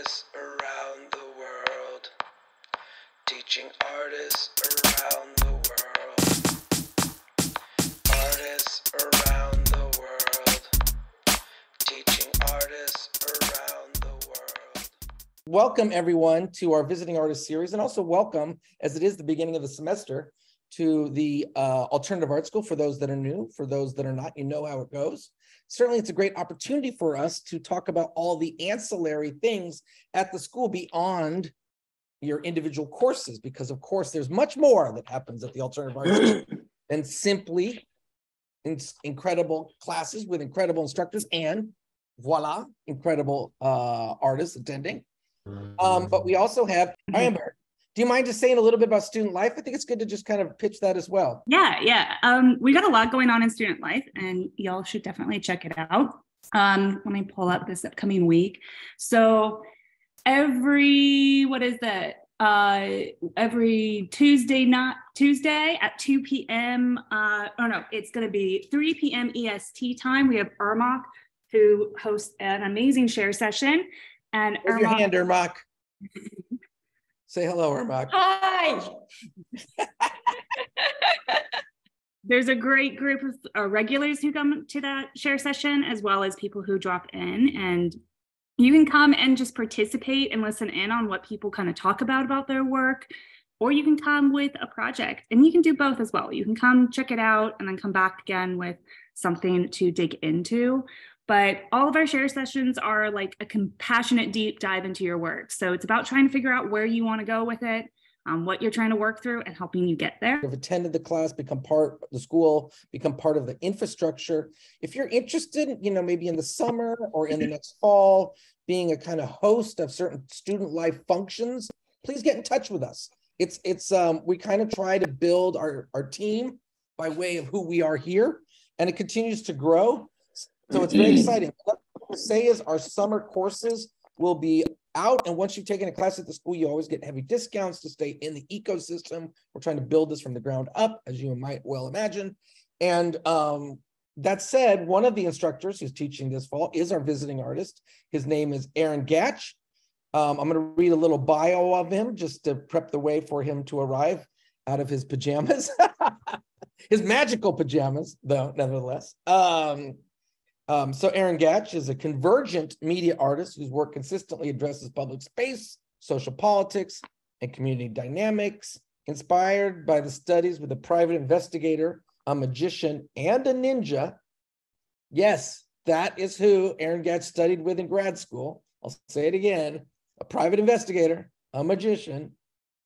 artists around the world. Teaching artists around the world. Artists around the world. Teaching artists around the world. Welcome everyone to our Visiting Artist series, and also welcome, as it is the beginning of the semester, to the Alternative Art School. For those that are new, for those that are not, you know how it goes. Certainly, it's a great opportunity for us to talk about all the ancillary things at the school beyond your individual courses, because of course, there's much more that happens at the Alternative Art School than simply incredible classes with incredible instructors and voila, incredible artists attending. But we also have Amber. Do you mind just saying a little bit about student life? I think it's good to just kind of pitch that as well. Yeah. We got a lot going on in student life, and y'all should definitely check it out. Let me pull up this upcoming week. So every Tuesday at 2 p.m. It's going to be 3 p.m. EST time. We have Irmak, who hosts an amazing share session. And Raise your hand, Irmak. Say hello, Irmak. Hi. There's a great group of regulars who come to that share session, as well as people who drop in, and you can come and just participate and listen in on what people kind of talk about their work, or you can come with a project, and you can do both as well. You can come check it out and then come back again with something to dig into. But all of our share sessions are like a compassionate deep dive into your work. So it's about trying to figure out where you want to go with it, what you're trying to work through, and helping you get there. If you've attended the class, become part of the school, become part of the infrastructure. If you're interested, maybe in the summer or in the next fall, being a kind of host of certain student life functions, please get in touch with us. We kind of try to build our team by way of who we are here, and it continues to grow. So it's very exciting. What I will say is our summer courses will be out, and once you've taken a class at the school, you always get heavy discounts to stay in the ecosystem. We're trying to build this from the ground up, as you might well imagine. And that said, one of the instructors who's teaching this fall is our visiting artist. His name is Gach. I'm going to read a little bio of him just to prep the way for him to arrive out of his pajamas. His magical pajamas, though, nevertheless. So Gach is a convergent media artist whose work consistently addresses public space, social politics, and community dynamics, inspired by the studies with a private investigator, a magician, and a ninja. Yes, that is who Gach studied with in grad school. I'll say it again: a private investigator, a magician,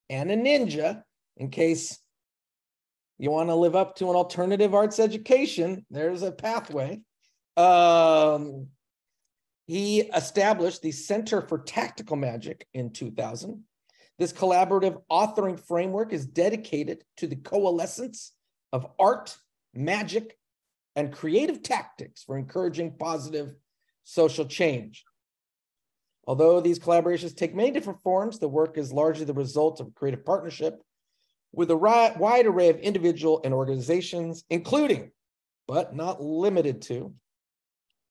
and a ninja. In case you want to live up to an alternative arts education, there's a pathway. He established the Center for Tactical Magic in 2000. This collaborative authoring framework is dedicated to the coalescence of art, magic, and creative tactics for encouraging positive social change. Although these collaborations take many different forms, the work is largely the result of a creative partnership with a wide array of individual and organizations, including, but not limited to,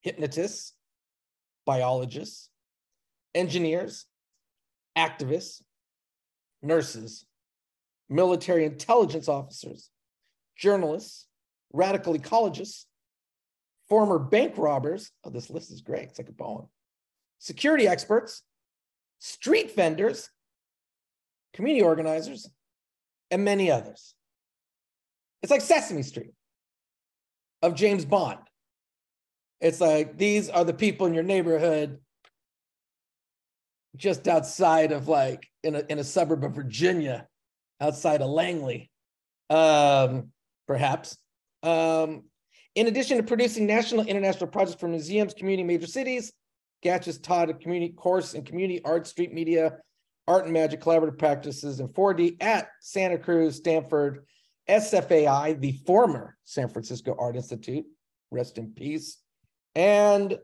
hypnotists, biologists, engineers, activists, nurses, military intelligence officers, journalists, radical ecologists, former bank robbers. Oh, this list is great. It's like a poem. Security experts, street vendors, community organizers, and many others. It's like Sesame Street of James Bond. It's like, these are the people in your neighborhood just outside of, like, in a suburb of Virginia, outside of Langley, perhaps. In addition to producing national and international projects for museums, community, major cities, Gach has taught a community course in community art, street media, art and magic collaborative practices in 4D at Santa Cruz, Stanford, SFAI, the former San Francisco Art Institute, rest in peace, and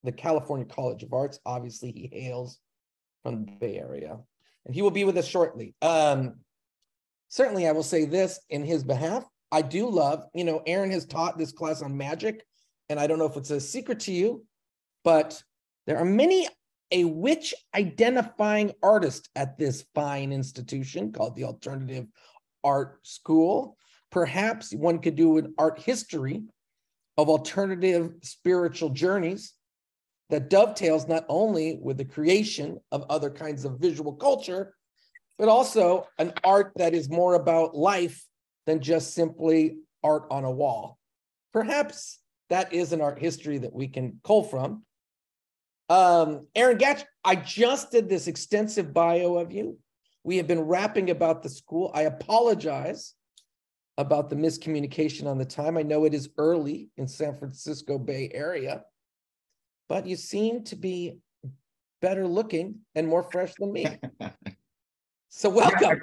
the California College of Arts. Obviously, he hails from the Bay Area, and he will be with us shortly. Certainly, I will say this in his behalf. I do love, Aaron has taught this class on magic, and I don't know if it's a secret to you, but there are many a witch identifying artist at this fine institution called the Alternative Art School. Perhaps one could do an art history of alternative spiritual journeys that dovetails not only with the creation of other kinds of visual culture, but also an art that is more about life than just simply art on a wall. Perhaps that is an art history that we can cull from. Aaron Gach, I just did this extensive bio of you. We have been rapping about the school. I apologize about the miscommunication on the time. I know it is early in San Francisco Bay Area, but you seem to be better looking and more fresh than me. So welcome. Yeah,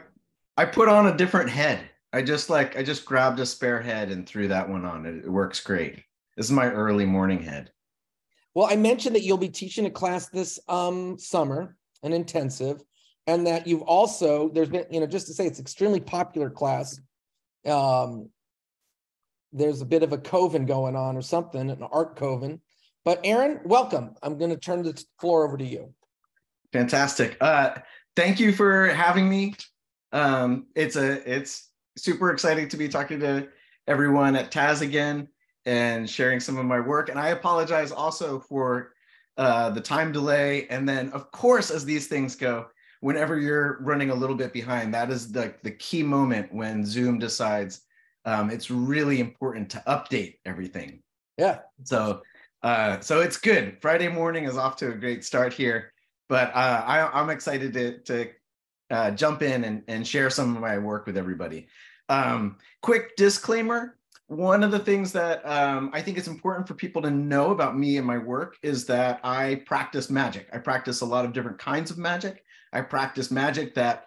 I put on a different head. I just grabbed a spare head and threw that one on. It works great. This is my early morning head. Well, I mentioned that you'll be teaching a class this summer, an intensive, and that you've also, there's been, just to say it's extremely popular class. There's a bit of a coven going on or something, an art coven. But Aaron, welcome. I'm going to turn the floor over to you. Fantastic. Thank you for having me. It's super exciting to be talking to everyone at Taz again and sharing some of my work. And I apologize also for the time delay. And then, of course, as these things go, whenever you're running a little bit behind, that is the key moment when Zoom decides it's really important to update everything. Yeah. So it's good. Friday morning is off to a great start here, but I'm excited to jump in and share some of my work with everybody. Quick disclaimer. One of the things that I think it's important for people to know about me and my work is that I practice magic. I practice a lot of different kinds of magic. I practice magic that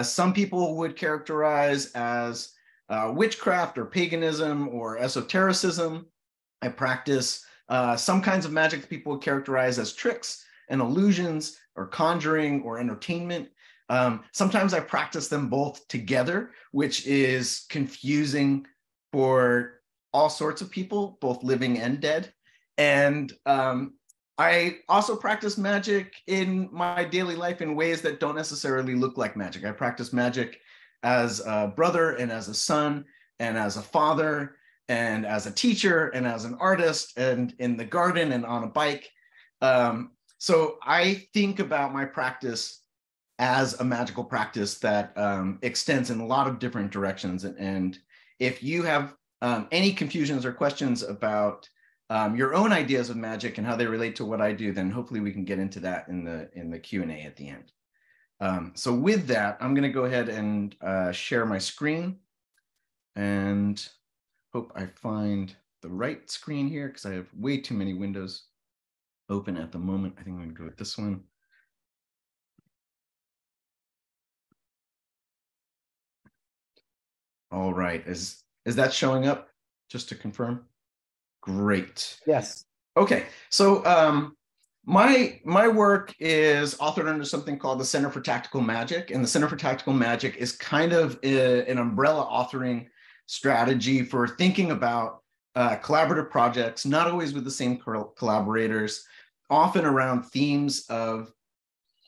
some people would characterize as witchcraft or paganism or esotericism. I practice some kinds of magic that people would characterize as tricks and illusions or conjuring or entertainment. Sometimes I practice them both together, which is confusing for all sorts of people, both living and dead. And I also practice magic in my daily life in ways that don't necessarily look like magic. I practice magic as a brother and as a son and as a father and as a teacher and as an artist and in the garden and on a bike. So I think about my practice as a magical practice that extends in a lot of different directions. And if you have any confusions or questions about your own ideas of magic and how they relate to what I do, then hopefully we can get into that in the Q&A at the end. So with that, I'm going to go ahead and share my screen and hope I find the right screen here because I have way too many windows open at the moment. I think I'm going to go with this one. All right, is that showing up? Just to confirm. Great. Yes. Okay. So my work is authored under something called the Center for Tactical Magic, and the Center for Tactical Magic is kind of an umbrella authoring strategy for thinking about collaborative projects, not always with the same collaborators, often around themes of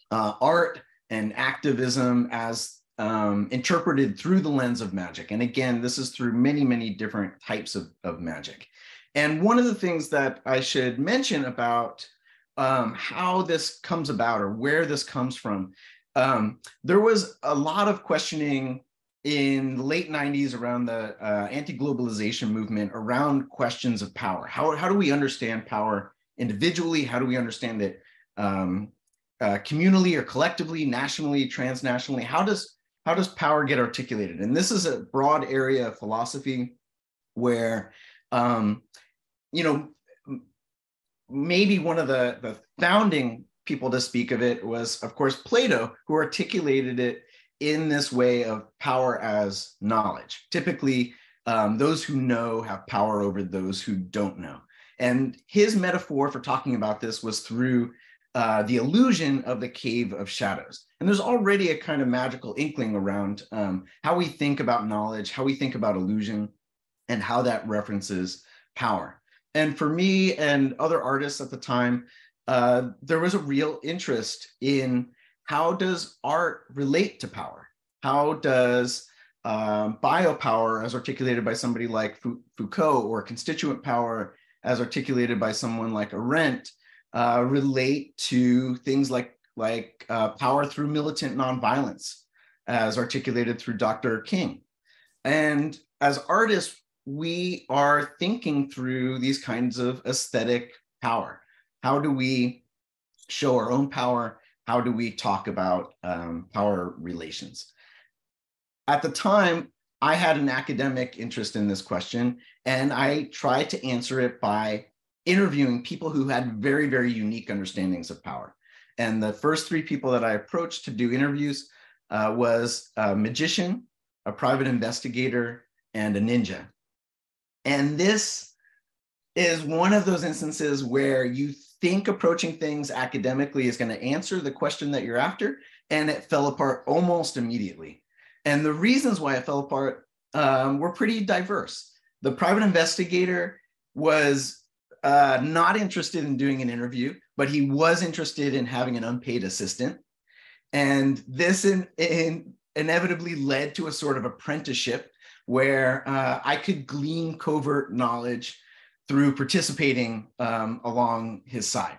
art and activism as interpreted through the lens of magic. And again, this is through many, many different types of magic. And one of the things that I should mention about how this comes about or where this comes from, there was a lot of questioning in the late 90s around the anti-globalization movement around questions of power. How do we understand power individually? How do we understand it communally or collectively, nationally, transnationally? How does power get articulated? And this is a broad area of philosophy where, maybe one of the founding people to speak of it was, of course, Plato, who articulated it in this way of power as knowledge. Typically, those who know have power over those who don't know. And his metaphor for talking about this was through the illusion of the cave of shadows. And there's already a kind of magical inkling around how we think about knowledge, how we think about illusion, and how that references power. And for me and other artists at the time, there was a real interest in how does art relate to power? How does biopower, as articulated by somebody like Foucault, or constituent power, as articulated by someone like Arendt, relate to things like power through militant nonviolence, as articulated through Dr. King? And as artists, we are thinking through these kinds of aesthetic power. How do we show our own power? How do we talk about power relations? At the time, I had an academic interest in this question, and I tried to answer it by interviewing people who had very, very unique understandings of power. And the first three people that I approached to do interviews was a magician, a private investigator, and a ninja. And this is one of those instances where you think approaching things academically is going to answer the question that you're after, and it fell apart almost immediately. And the reasons why it fell apart were pretty diverse. The private investigator was not interested in doing an interview, but he was interested in having an unpaid assistant. And this inevitably led to a sort of apprenticeship where I could glean covert knowledge through participating along his side.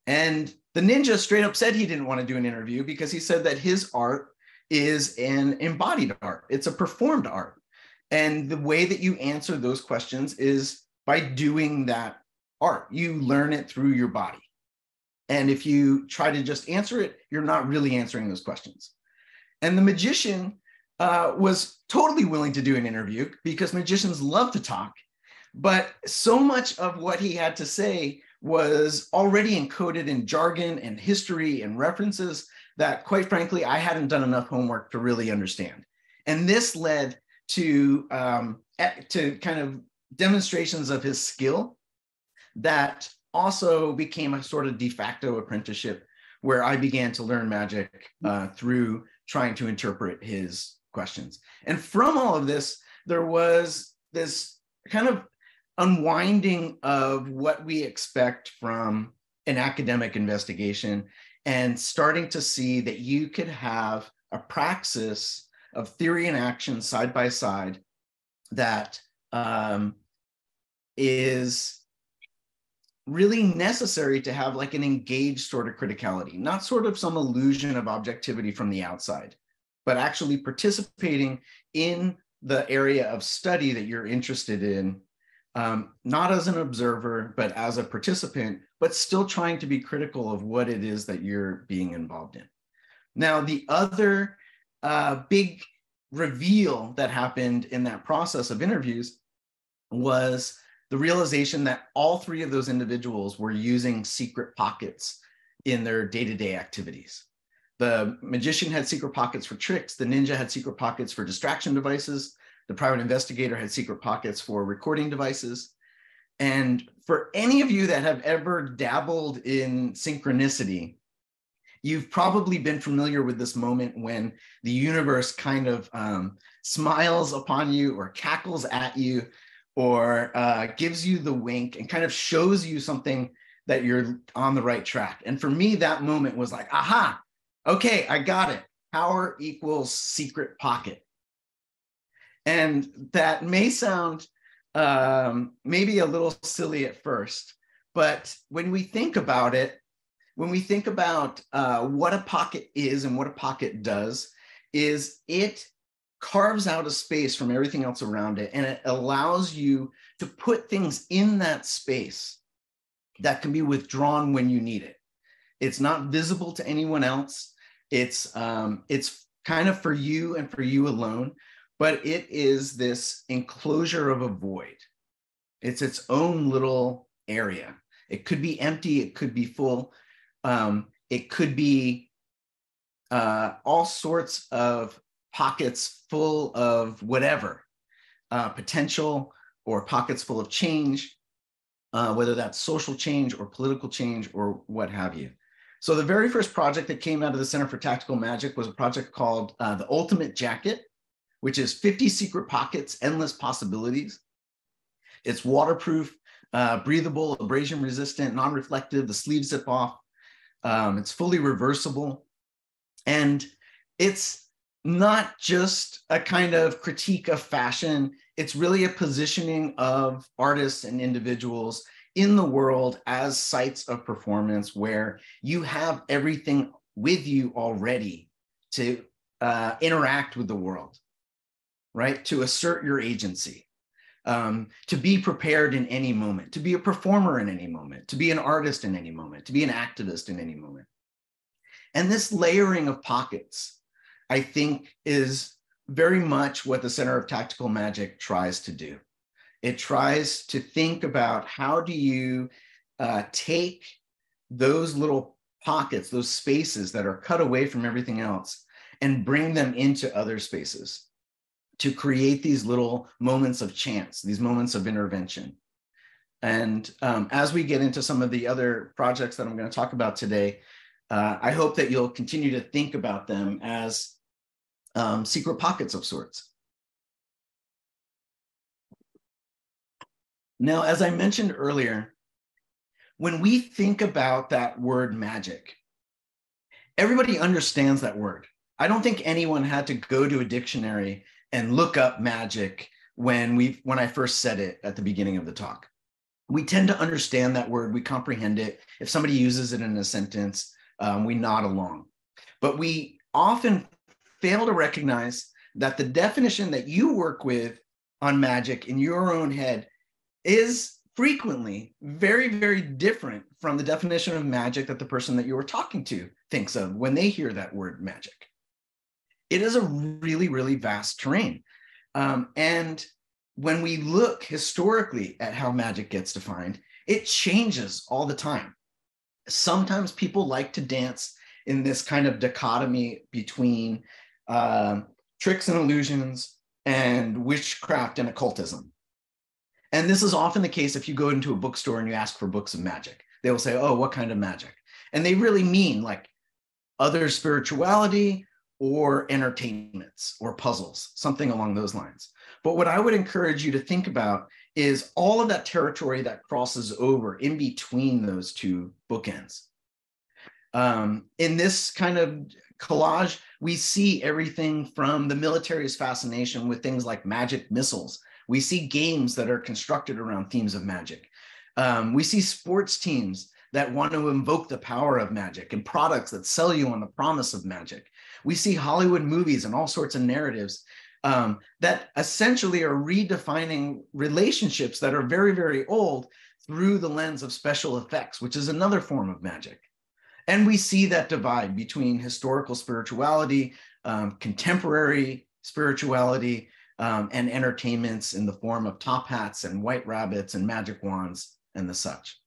And the ninja straight up said he didn't want to do an interview because he said that his art is an embodied art. It's a performed art. And the way that you answer those questions is by doing that art. You learn it through your body. And if you try to just answer it, you're not really answering those questions. And the magician was totally willing to do an interview because magicians love to talk. But so much of what he had to say was already encoded in jargon and history and references that, quite frankly, I hadn't done enough homework to really understand. And this led to kind of demonstrations of his skill that also became a sort of de facto apprenticeship where I began to learn magic through trying to interpret his questions. And from all of this, there was this kind of unwinding of what we expect from an academic investigation and starting to see that you could have a praxis of theory and action side by side that is really necessary to have like an engaged sort of criticality, not sort of some illusion of objectivity from the outside, but actually participating in the area of study that you're interested in, not as an observer, but as a participant, but still trying to be critical of what it is that you're being involved in. Now, the other big reveal that happened in that process of interviews was the realization that all three of those individuals were using secret pockets in their day-to-day activities. The magician had secret pockets for tricks. The ninja had secret pockets for distraction devices. The private investigator had secret pockets for recording devices. And for any of you that have ever dabbled in synchronicity, you've probably been familiar with this moment when the universe kind of smiles upon you or cackles at you or gives you the wink and kind of shows you something that you're on the right track. And for me, that moment was like, aha, okay, I got it. Power equals secret pocket. And that may sound maybe a little silly at first, but when we think about it, when we think about what a pocket is and what a pocket does, is it carves out a space from everything else around it, and it allows you to put things in that space that can be withdrawn when you need it. It's not visible to anyone else. It's kind of for you and for you alone, but it is this enclosure of a void. It's its own little area. It could be empty, it could be full. It could be all sorts of pockets full of whatever, potential, or pockets full of change, whether that's social change or political change or what have you. So the very first project that came out of the Center for Tactical Magic was a project called The Ultimate Jacket, which is 50 secret pockets, endless possibilities. It's waterproof. breathable, abrasion resistant, non-reflective, the sleeves zip off. It's fully reversible. And it's not just a kind of critique of fashion, it's really a positioning of artists and individuals in the world as sites of performance where you have everything with you already to interact with the world, right? To assert your agency, to be prepared in any moment, to be a performer in any moment, to be an artist in any moment, to be an activist in any moment. And this layering of pockets, I think, is very much what the Center of Tactical Magic tries to do. It tries to think about how do you take those little pockets, those spaces that are cut away from everything else, and bring them into other spaces to create these little moments of chance, these moments of intervention. And as we get into some of the other projects that I'm going to talk about today, I hope that you'll continue to think about them as secret pockets of sorts. Now, as I mentioned earlier, when we think about that word magic, everybody understands that word. I don't think anyone had to go to a dictionary and look up magic when I first said it at the beginning of the talk. We tend to understand that word, we comprehend it. If somebody uses it in a sentence, we nod along. But we often fail to recognize that the definition that you work with on magic in your own head is frequently very, very different from the definition of magic that the person that you were talking to thinks of when they hear that word magic. It is a really, really vast terrain. And when we look historically at how magic gets defined, it changes all the time. Sometimes people like to dance in this kind of dichotomy between tricks and illusions and witchcraft and occultism. And this is often the case if you go into a bookstore and you ask for books of magic. They will say, oh, what kind of magic? And they really mean like other spirituality or entertainments or puzzles, something along those lines. But what I would encourage you to think about is all of that territory that crosses over in between those two bookends. In this kind of collage, we see everything from the military's fascination with things like magic missiles. We see games that are constructed around themes of magic. We see sports teams that want to invoke the power of magic and products that sell you on the promise of magic. We see Hollywood movies and all sorts of narratives that essentially are redefining relationships that are very, very old through the lens of special effects, which is another form of magic. And we see that divide between historical spirituality, contemporary spirituality, and entertainments in the form of top hats and white rabbits and magic wands and the such.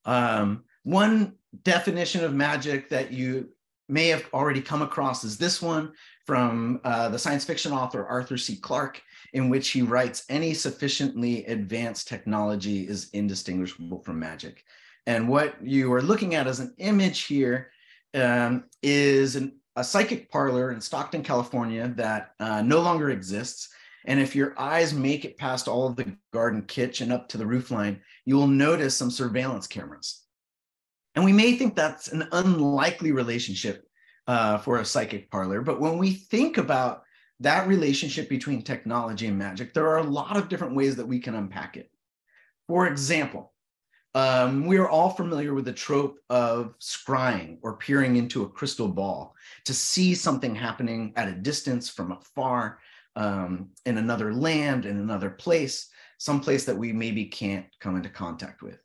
One definition of magic that you may have already come across is this one from the science fiction author Arthur C. Clarke, in which he writes, any sufficiently advanced technology is indistinguishable from magic. And what you are looking at as an image here is a psychic parlor in Stockton, California that no longer exists. And if your eyes make it past all of the garden kitchen up to the roofline, you will notice some surveillance cameras. And we may think that's an unlikely relationship for a psychic parlor, but when we think about that relationship between technology and magic, there are a lot of different ways that we can unpack it. For example, we are all familiar with the trope of scrying or peering into a crystal ball to see something happening at a distance from afar, in another land, in another place, someplace that we maybe can't come into contact with.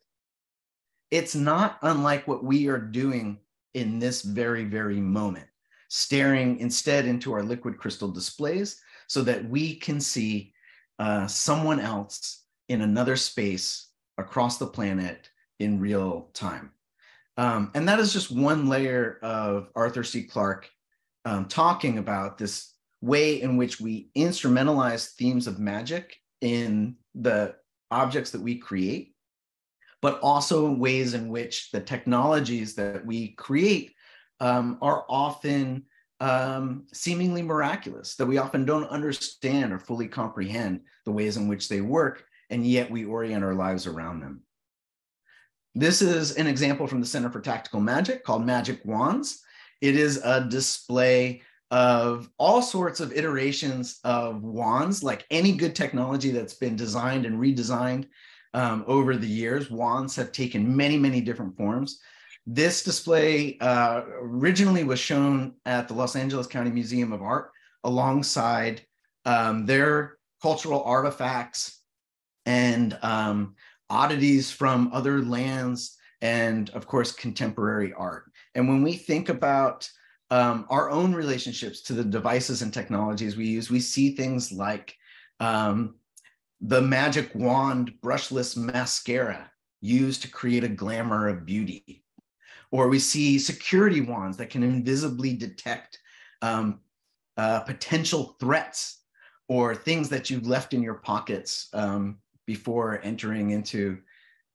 It's not unlike what we are doing in this very, very moment, staring instead into our liquid crystal displays so that we can see someone else in another space across the planet in real time. And that is just one layer of Arthur C. Clarke talking about this way in which we instrumentalize themes of magic in the objects that we create, but also ways in which the technologies that we create are often seemingly miraculous, that we often don't understand or fully comprehend the ways in which they work, and yet we orient our lives around them. This is an example from the Center for Tactical Magic called Magic Wands. It is a display of all sorts of iterations of wands, like any good technology that's been designed and redesigned over the years. Wands have taken many, many different forms. This display originally was shown at the Los Angeles County Museum of Art alongside their cultural artifacts and oddities from other lands, and of course, contemporary art. And when we think about our own relationships to the devices and technologies we use, we see things like the magic wand brushless mascara used to create a glamour of beauty. Or we see security wands that can invisibly detect potential threats or things that you've left in your pockets before entering into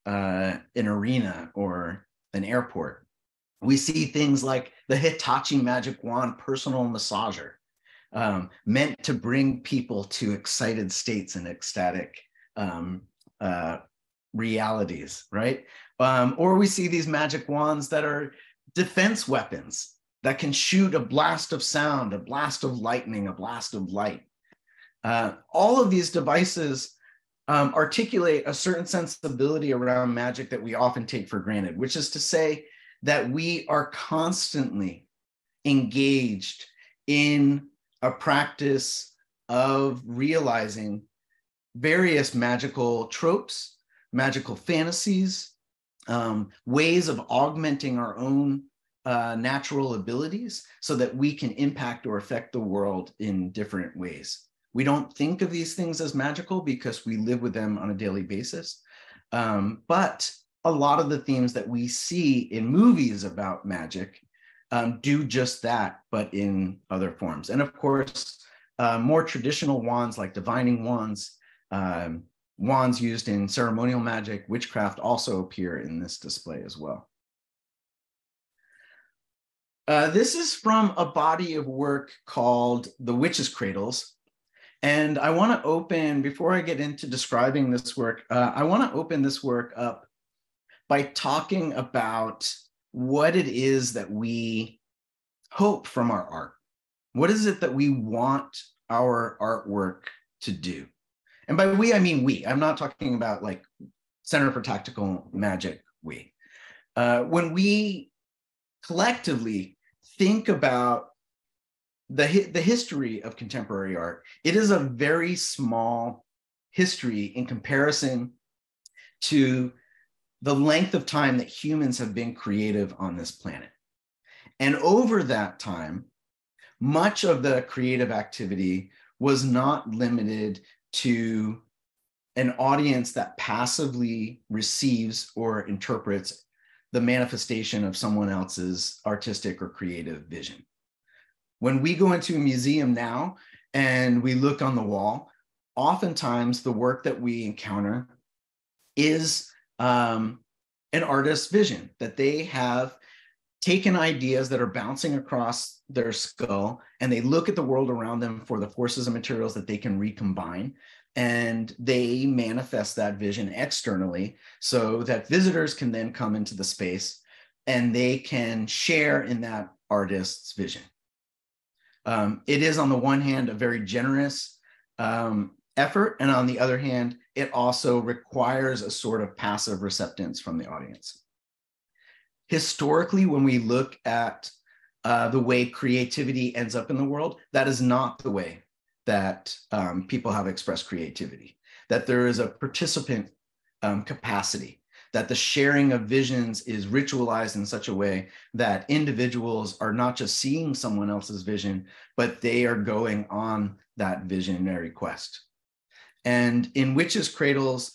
an arena or an airport. We see things like the Hitachi Magic Wand personal massager, meant to bring people to excited states and ecstatic realities, right? Or we see these magic wands that are defense weapons that can shoot a blast of sound, a blast of lightning, a blast of light. All of these devices articulate a certain sensibility around magic that we often take for granted, which is to say that we are constantly engaged in a practice of realizing various magical tropes, magical fantasies, ways of augmenting our own natural abilities so that we can impact or affect the world in different ways. We don't think of these things as magical because we live with them on a daily basis. But a lot of the themes that we see in movies about magic do just that, but in other forms. And of course, more traditional wands like divining wands, wands used in ceremonial magic, witchcraft also appear in this display as well. This is from a body of work called The Witch's Cradles. And I want to open, before I get into describing this work, I want to open this work up by talking about what it is that we hope from our art. What is it that we want our artwork to do? And by we, I mean we. I'm not talking about like Center for Tactical Magic we. When we collectively think about the history of contemporary art, it is a very small history in comparison to the length of time that humans have been creative on this planet. And over that time, much of the creative activity was not limited to an audience that passively receives or interprets the manifestation of someone else's artistic or creative vision. When we go into a museum now and we look on the wall, oftentimes the work that we encounter is an artist's vision, that they have taken ideas that are bouncing across their skull and they look at the world around them for the forces and materials that they can recombine, and they manifest that vision externally so that visitors can then come into the space and they can share in that artist's vision. It is, on the one hand, a very generous effort, and on the other hand, it also requires a sort of passive receptance from the audience. Historically, when we look at the way creativity ends up in the world, that is not the way that people have expressed creativity, that there is a participant capacity, that the sharing of visions is ritualized in such a way that individuals are not just seeing someone else's vision, but they are going on that visionary quest. And in Witches' Cradles,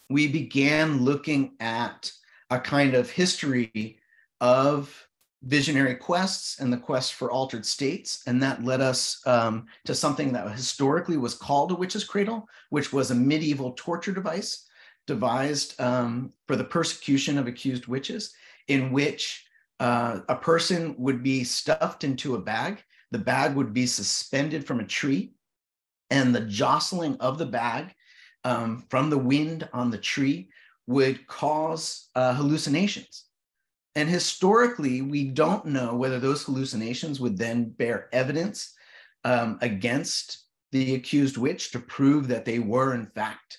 we began looking at a kind of history of visionary quests and the quest for altered states. And that led us to something that historically was called a witch's cradle, which was a medieval torture device devised for the persecution of accused witches, in which a person would be stuffed into a bag. The bag would be suspended from a tree, and the jostling of the bag from the wind on the tree would cause hallucinations. And historically, we don't know whether those hallucinations would then bear evidence against the accused witch to prove that they were in fact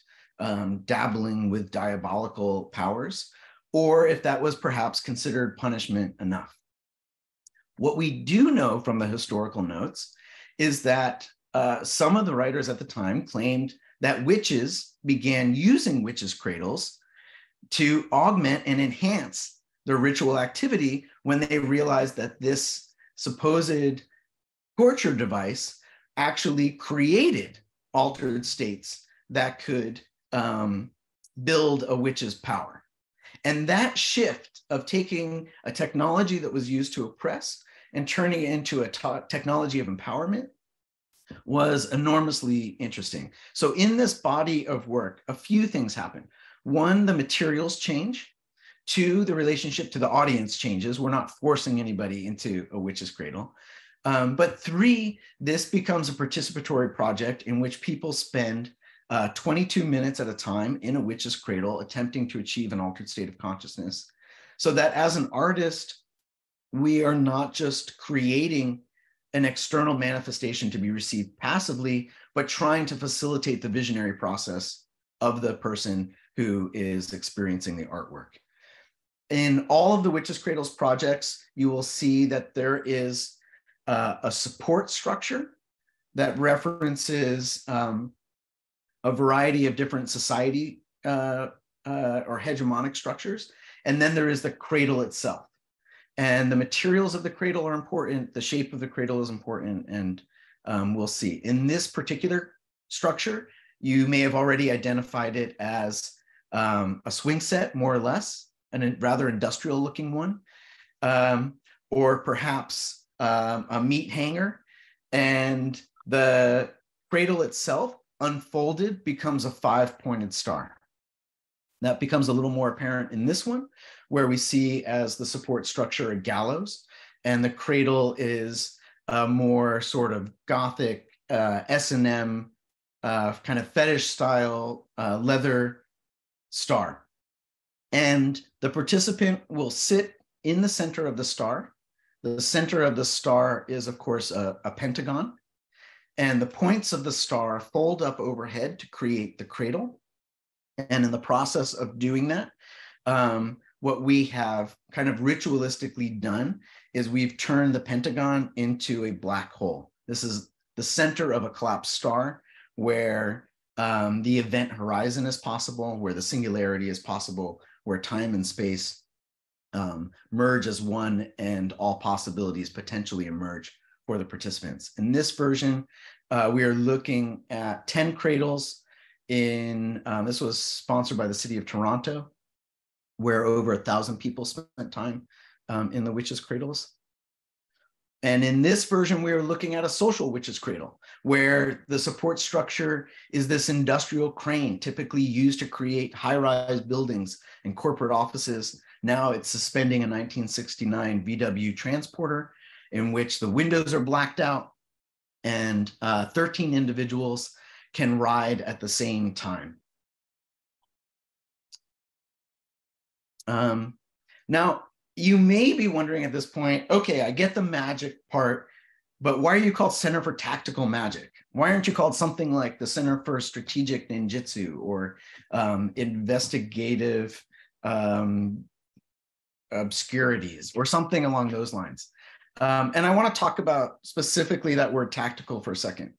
dabbling with diabolical powers, or if that was perhaps considered punishment enough. What we do know from the historical notes is that some of the writers at the time claimed that witches began using witches' cradles to augment and enhance their ritual activity when they realized that this supposed torture device actually created altered states that could build a witch's power. And that shift of taking a technology that was used to oppress and turning it into a technology of empowerment was enormously interesting. So in this body of work, a few things happen. One, the materials change. Two, the relationship to the audience changes. We're not forcing anybody into a witch's cradle. But three, this becomes a participatory project in which people spend 22 minutes at a time in a witch's cradle attempting to achieve an altered state of consciousness, so that as an artist, we are not just creating an external manifestation to be received passively, but trying to facilitate the visionary process of the person who is experiencing the artwork. In all of the Witches' Cradles projects, you will see that there is a support structure that references a variety of different society or hegemonic structures. And then there is the cradle itself. And the materials of the cradle are important. The shape of the cradle is important. And we'll see. In this particular structure, you may have already identified it as a swing set, more or less, and a rather industrial looking one, or perhaps a meat hanger. And the cradle itself, unfolded, becomes a 5-pointed star. That becomes a little more apparent in this one, where we see as the support structure a gallows, and the cradle is a more sort of Gothic S&M kind of fetish style leather star. And the participant will sit in the center of the star. The center of the star is, of course, a pentagon. And the points of the star fold up overhead to create the cradle. And in the process of doing that, what we have kind of ritualistically done is we've turned the pentagon into a black hole. This is the center of a collapsed star, where the event horizon is possible, where the singularity is possible, where time and space merge as one, and all possibilities potentially emerge for the participants. In this version, we are looking at 10 cradles in, this was sponsored by the city of Toronto, where over 1,000 people spent time in the witches' cradles. And in this version, we are looking at a social witches' cradle, where the support structure is this industrial crane, typically used to create high-rise buildings and corporate offices. Now it's suspending a 1969 VW transporter, in which the windows are blacked out, and 13 individuals can ride at the same time. Now, you may be wondering at this point, okay, I get the magic part, but why are you called Center for Tactical Magic? Why aren't you called something like the Center for Strategic Ninjutsu or Investigative Obscurities or something along those lines? And I want to talk about specifically that word tactical for a second.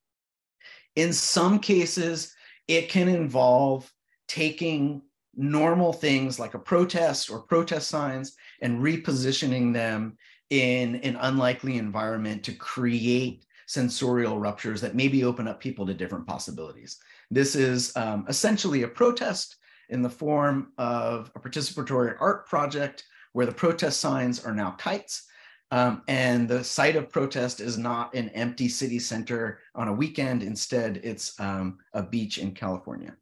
In some cases, it can involve taking normal things like a protest or protest signs and repositioning them in an unlikely environment to create sensorial ruptures that maybe open up people to different possibilities. This is essentially a protest in the form of a participatory art project where the protest signs are now kites. And the site of protest is not an empty city center on a weekend. Instead, it's a beach in California.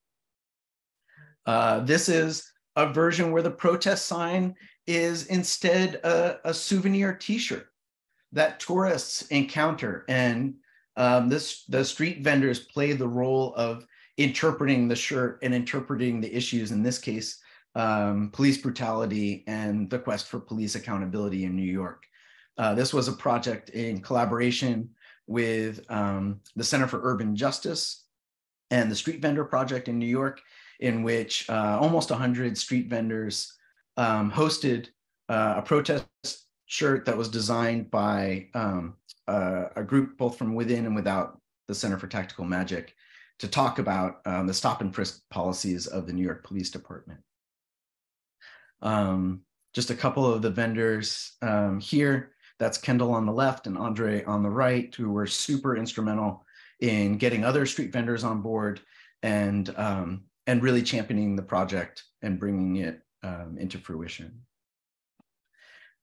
This is a version where the protest sign is instead a souvenir t-shirt that tourists encounter. And the street vendors play the role of interpreting the shirt and interpreting the issues, in this case, police brutality and the quest for police accountability in New York. This was a project in collaboration with the Center for Urban Justice and the Street Vendor Project in New York, in which almost 100 street vendors hosted a protest shirt that was designed by a group both from within and without the Center for Tactical Magic to talk about the stop and frisk policies of the New York Police Department. Just a couple of the vendors here. That's Kendall on the left and Andre on the right, who were super instrumental in getting other street vendors on board and really championing the project and bringing it into fruition.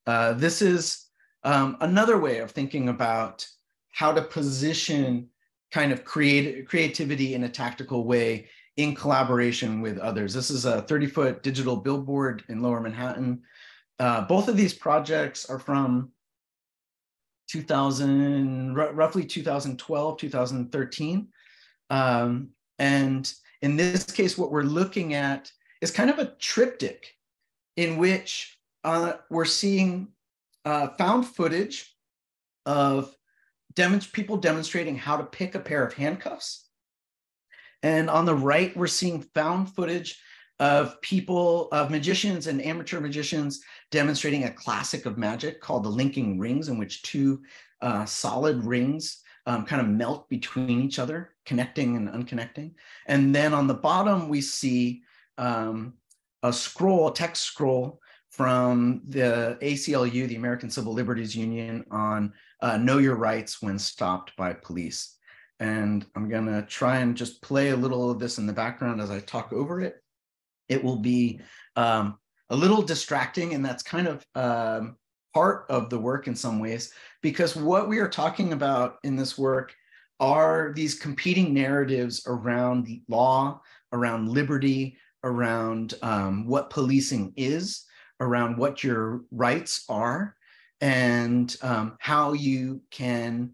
This is another way of thinking about how to position kind of creativity in a tactical way in collaboration with others. This is a 30-foot digital billboard in Lower Manhattan. Both of these projects are from roughly 2012, 2013. And in this case, what we're looking at is kind of a triptych in which we're seeing found footage of people demonstrating how to pick a pair of handcuffs. And on the right, we're seeing found footage of magicians and amateur magicians demonstrating a classic of magic called the linking rings, in which two solid rings kind of melt between each other, connecting and unconnecting. And then on the bottom, we see a text scroll from the ACLU, the American Civil Liberties Union, on know your rights when stopped by police. And I'm gonna try and just play a little of this in the background as I talk over it. It will be a little distracting, and that's kind of part of the work in some ways, because what we are talking about in this work are these competing narratives around law, around liberty, around what policing is, around what your rights are, and how you can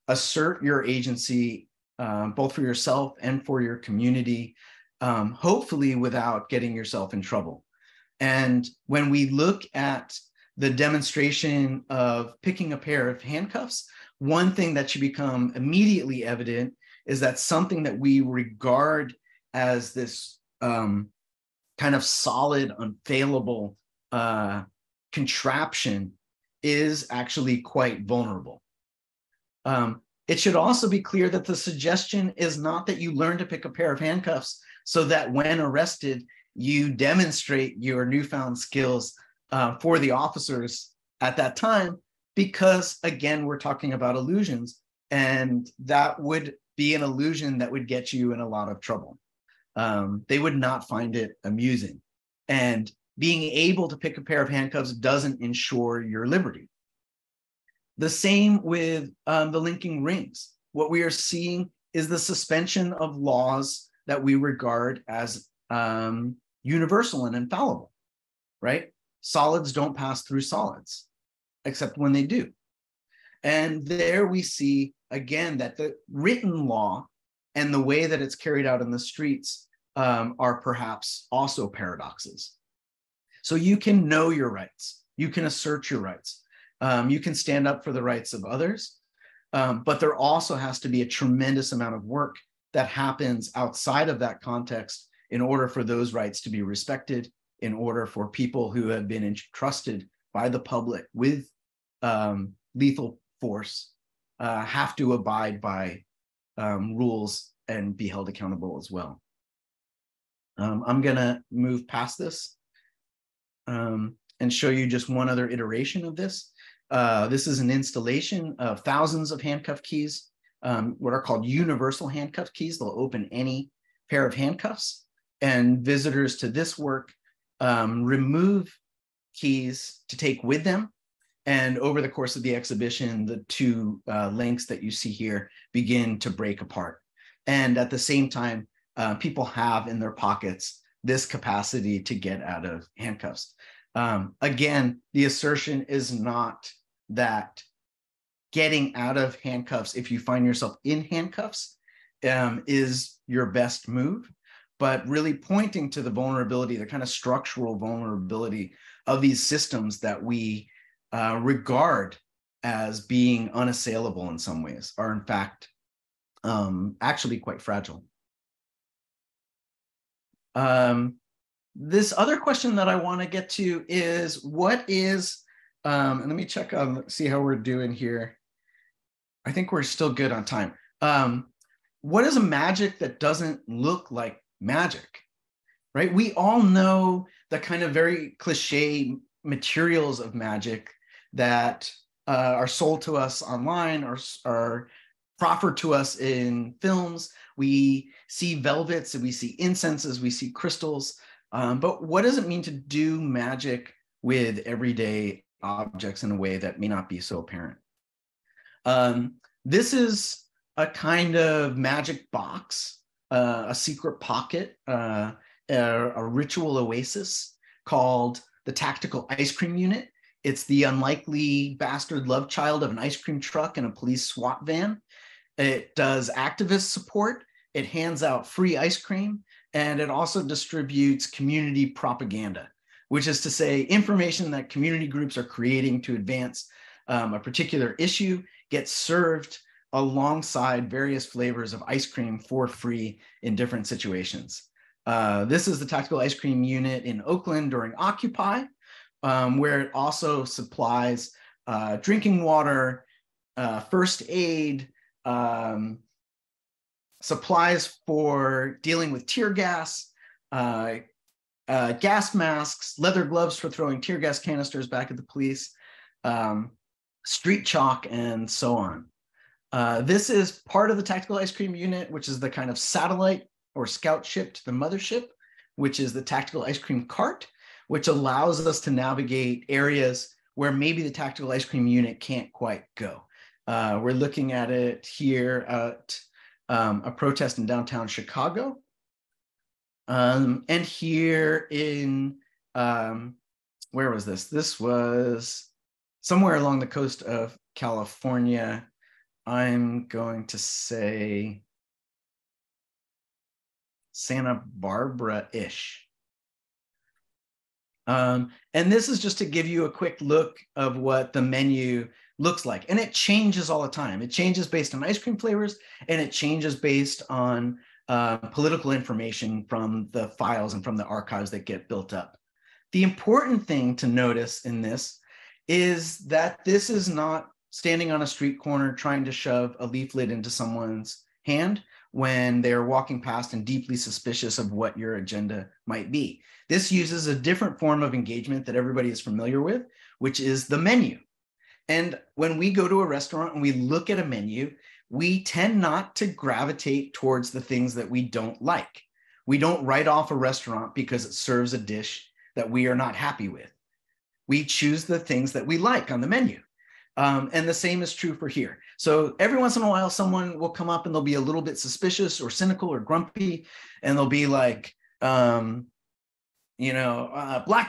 assert your agency both for yourself and for your community, hopefully without getting yourself in trouble. And when we look at the demonstration of picking a pair of handcuffs, one thing that should become immediately evident is that something that we regard as this kind of solid, unfailable contraption is actually quite vulnerable. It should also be clear that the suggestion is not that you learn to pick a pair of handcuffs so that when arrested, you demonstrate your newfound skills for the officers at that time, because again, we're talking about illusions, and that would be an illusion that would get you in a lot of trouble. They would not find it amusing. And being able to pick a pair of handcuffs doesn't ensure your liberty. The same with the linking rings. What we are seeing is the suspension of laws that we regard as universal and infallible, right? Solids don't pass through solids, except when they do. And there we see, again, that the written law and the way that it's carried out in the streets are perhaps also paradoxes. So you can know your rights, you can assert your rights, you can stand up for the rights of others, but there also has to be a tremendous amount of work that happens outside of that context in order for those rights to be respected, in order for people who have been entrusted by the public with lethal force have to abide by rules and be held accountable as well. I'm gonna move past this and show you just one other iteration of this. This is an installation of thousands of handcuff keys, what are called universal handcuff keys. They'll open any pair of handcuffs, and visitors to this work remove keys to take with them. And over the course of the exhibition, the two links that you see here begin to break apart. And at the same time, people have in their pockets this capacity to get out of handcuffs. Again, the assertion is not that getting out of handcuffs, if you find yourself in handcuffs, is your best move, but really pointing to the vulnerability, the kind of structural vulnerability of these systems that we regard as being unassailable in some ways, are in fact actually quite fragile. This other question that I want to get to is, what is, and let me check on, see how we're doing here. I think we're still good on time. What is a magic that doesn't look like magic, right? We all know the kind of very cliche materials of magic that are sold to us online or are proffered to us in films. We see velvets, and we see incenses, we see crystals. But what does it mean to do magic with everyday objects in a way that may not be so apparent? This is a kind of magic box, a secret pocket, a ritual oasis called the Tactical Ice Cream Unit. It's the unlikely bastard love child of an ice cream truck and a police SWAT van. It does activist support. It hands out free ice cream, and it also distributes community propaganda, which is to say information that community groups are creating to advance a particular issue gets served alongside various flavors of ice cream for free in different situations. This is the Tactical Ice Cream Unit in Oakland during Occupy, where it also supplies drinking water, first aid, supplies for dealing with tear gas, gas masks, leather gloves for throwing tear gas canisters back at the police, street chalk, and so on. This is part of the Tactical Ice Cream Unit, which is the kind of satellite or scout ship to the mothership, which is the Tactical Ice Cream Cart, which allows us to navigate areas where maybe the Tactical Ice Cream Unit can't quite go. We're looking at it here at a protest in downtown Chicago. And here in, where was this? This was somewhere along the coast of California. I'm going to say Santa Barbara-ish. And this is just to give you a quick look of what the menu looks like. And it changes all the time. It changes based on ice cream flavors, and it changes based on political information from the files and from the archives that get built up. The important thing to notice in this is that this is not standing on a street corner trying to shove a leaflet into someone's hand when they're walking past and deeply suspicious of what your agenda might be. This uses a different form of engagement that everybody is familiar with, which is the menu. And when we go to a restaurant and we look at a menu, we tend not to gravitate towards the things that we don't like. We don't write off a restaurant because it serves a dish that we are not happy with. We choose the things that we like on the menu. And the same is true for here. So every once in a while, someone will come up and they'll be a little bit suspicious or cynical or grumpy. And they'll be like, Black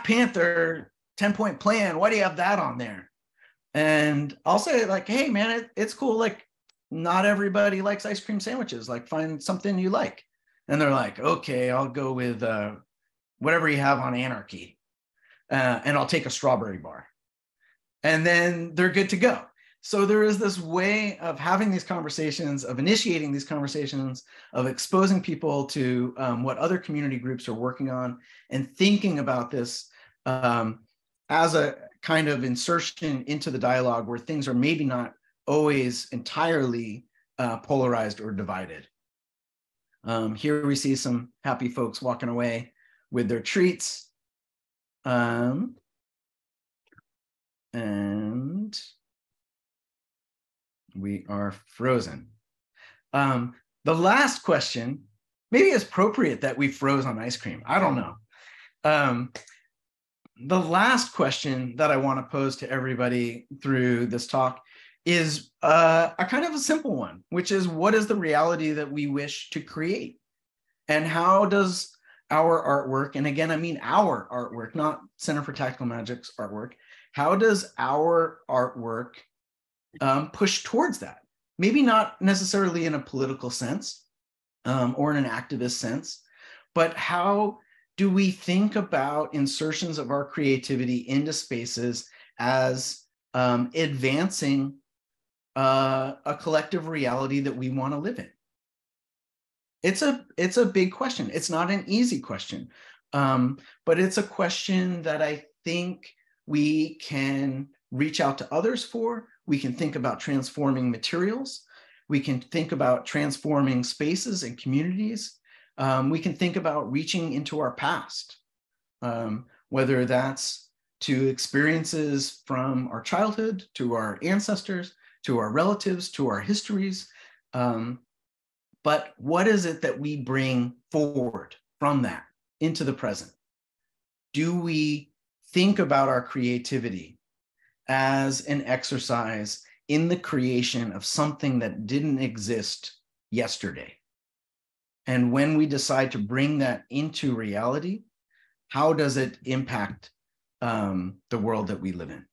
Panther 10-point plan. Why do you have that on there? And I'll say like, hey man, it's cool. Like not everybody likes ice cream sandwiches. Like find something you like. And they're like, okay, I'll go with whatever you have on Anarchy. And I'll take a strawberry bar. And then they're good to go. So there is this way of having these conversations, of initiating these conversations, of exposing people to what other community groups are working on, and thinking about this as a kind of insertion into the dialogue where things are maybe not always entirely polarized or divided. Here we see some happy folks walking away with their treats. And we are frozen. The last question, maybe it's appropriate that we froze on ice cream. I don't know. The last question that I want to pose to everybody through this talk is a kind of a simple one, which is, what is the reality that we wish to create? And how does our artwork, and again, I mean our artwork, not Center for Tactical Magic's artwork, how does our artwork push towards that? Maybe not necessarily in a political sense, or in an activist sense, but how do we think about insertions of our creativity into spaces as advancing a collective reality that we want to live in? It's a big question. It's not an easy question, but it's a question that I think we can reach out to others for. We can think about transforming materials. We can think about transforming spaces and communities. We can think about reaching into our past, whether that's to experiences from our childhood, to our ancestors, to our relatives, to our histories. But what is it that we bring forward from that into the present? Do we think about our creativity as an exercise in the creation of something that didn't exist yesterday? And when we decide to bring that into reality, how does it impact the world that we live in?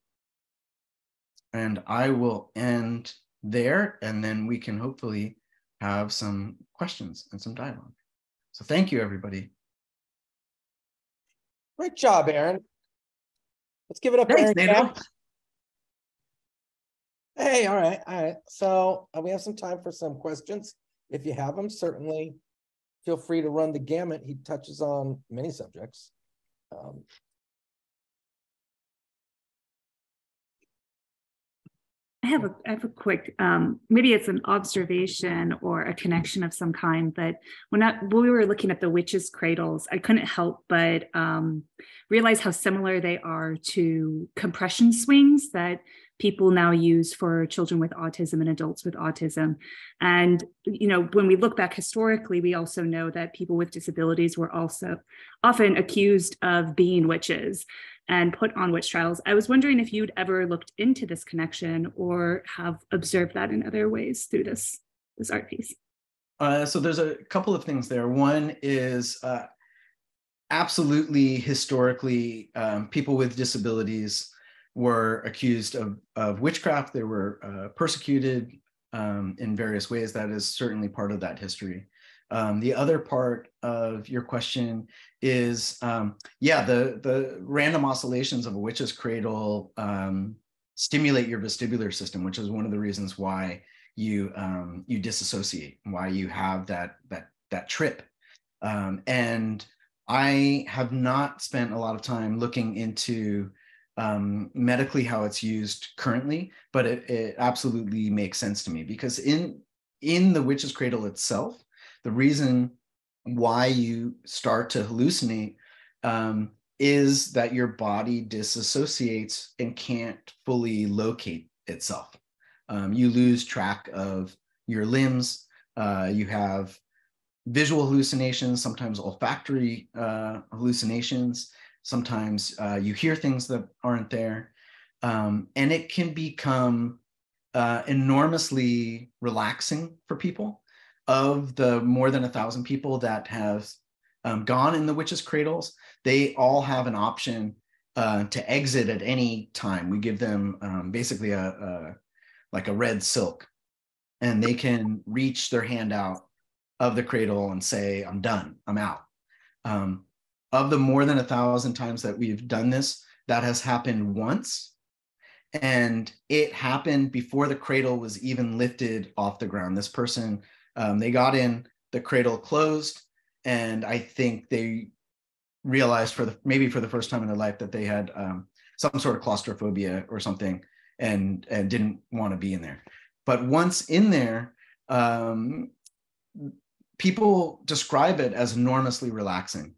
And I will end there, and then we can hopefully have some questions and some dialogue. So thank you, everybody. Great job, Aaron. Let's give it up, Thanks, Aaron. Nato. Hey, all right. So we have some time for some questions. If you have them, certainly feel free to run the gamut. He touches on many subjects. I have a quick, maybe it's an observation or a connection of some kind, but when we were looking at the witches' cradles, I couldn't help but realize how similar they are to compression swings that people now use for children with autism and adults with autism. And, you know, when we look back historically, we also know that people with disabilities were also often accused of being witches and put on witch trials. I was wondering if you'd ever looked into this connection or have observed that in other ways through this art piece. So there's a couple of things there. One is absolutely historically, people with disabilities were accused of witchcraft. They were persecuted in various ways. That is certainly part of that history. The other part of your question is, the random oscillations of a witch's cradle stimulate your vestibular system, which is one of the reasons why you disassociate, why you have that trip. And I have not spent a lot of time looking into medically how it's used currently, but it absolutely makes sense to me, because in the witch's cradle itself, the reason why you start to hallucinate is that your body disassociates and can't fully locate itself. You lose track of your limbs. You have visual hallucinations, sometimes olfactory hallucinations. Sometimes you hear things that aren't there. And it can become enormously relaxing for people. Of the more than 1,000 people that have gone in the witches' cradles, they all have an option to exit at any time. We give them basically like a red silk, and they can reach their hand out of the cradle and say, "I'm done, I'm out." Of the more than 1,000 times that we've done this, that has happened once. And it happened before the cradle was even lifted off the ground. This person, they got in, the cradle closed, and I think they realized maybe for the first time in their life that they had some sort of claustrophobia or something, and didn't want to be in there. But once in there, people describe it as enormously relaxing,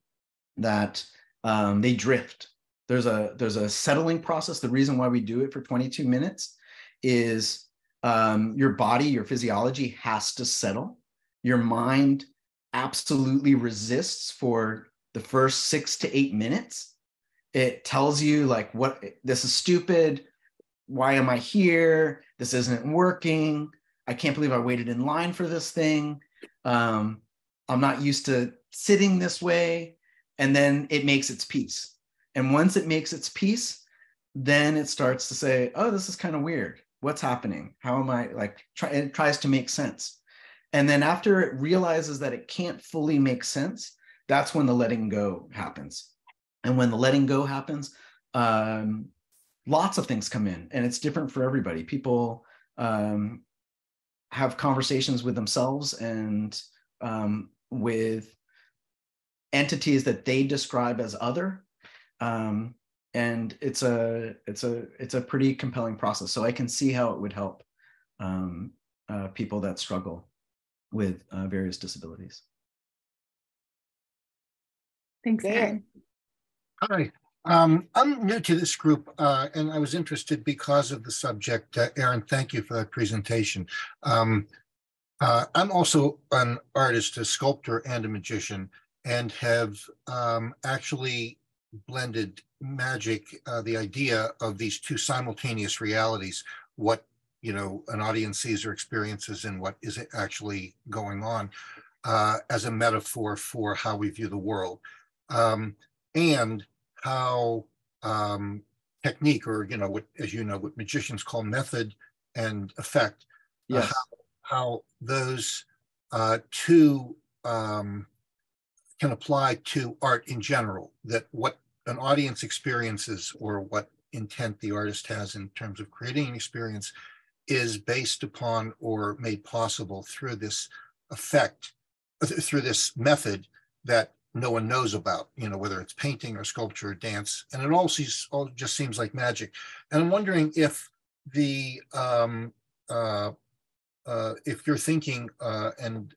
that they drift. There's a settling process. The reason why we do it for 22 minutes is your body, your physiology has to settle. Your mind absolutely resists for the first 6 to 8 minutes. It tells you like, what, this is stupid. Why am I here? This isn't working. I can't believe I waited in line for this thing. I'm not used to sitting this way. And then it makes its peace. And once it makes its peace, then it starts to say, oh, this is kind of weird. What's happening? How am I, like, it tries to make sense. And then after it realizes that it can't fully make sense, that's when the letting go happens. And when the letting go happens, lots of things come in, and it's different for everybody. People have conversations with themselves and with entities that they describe as other. And it's a pretty compelling process. So I can see how it would help people that struggle with various disabilities. Thanks, Aaron. Hi, I'm new to this group, and I was interested because of the subject. Aaron, thank you for that presentation. I'm also an artist, a sculptor, and a magician, and have actually blended magic, the idea of these two simultaneous realities, what an audience sees or experiences and what is actually going on, as a metaphor for how we view the world. And how technique, or what, as you know, what magicians call method and effect, yes, how those two can apply to art in general. That what an audience experiences, or what intent the artist has in terms of creating an experience, is based upon or made possible through this effect, through this method that no one knows about, whether it's painting or sculpture or dance, and it all just seems like magic. And I'm wondering if the if you're thinking and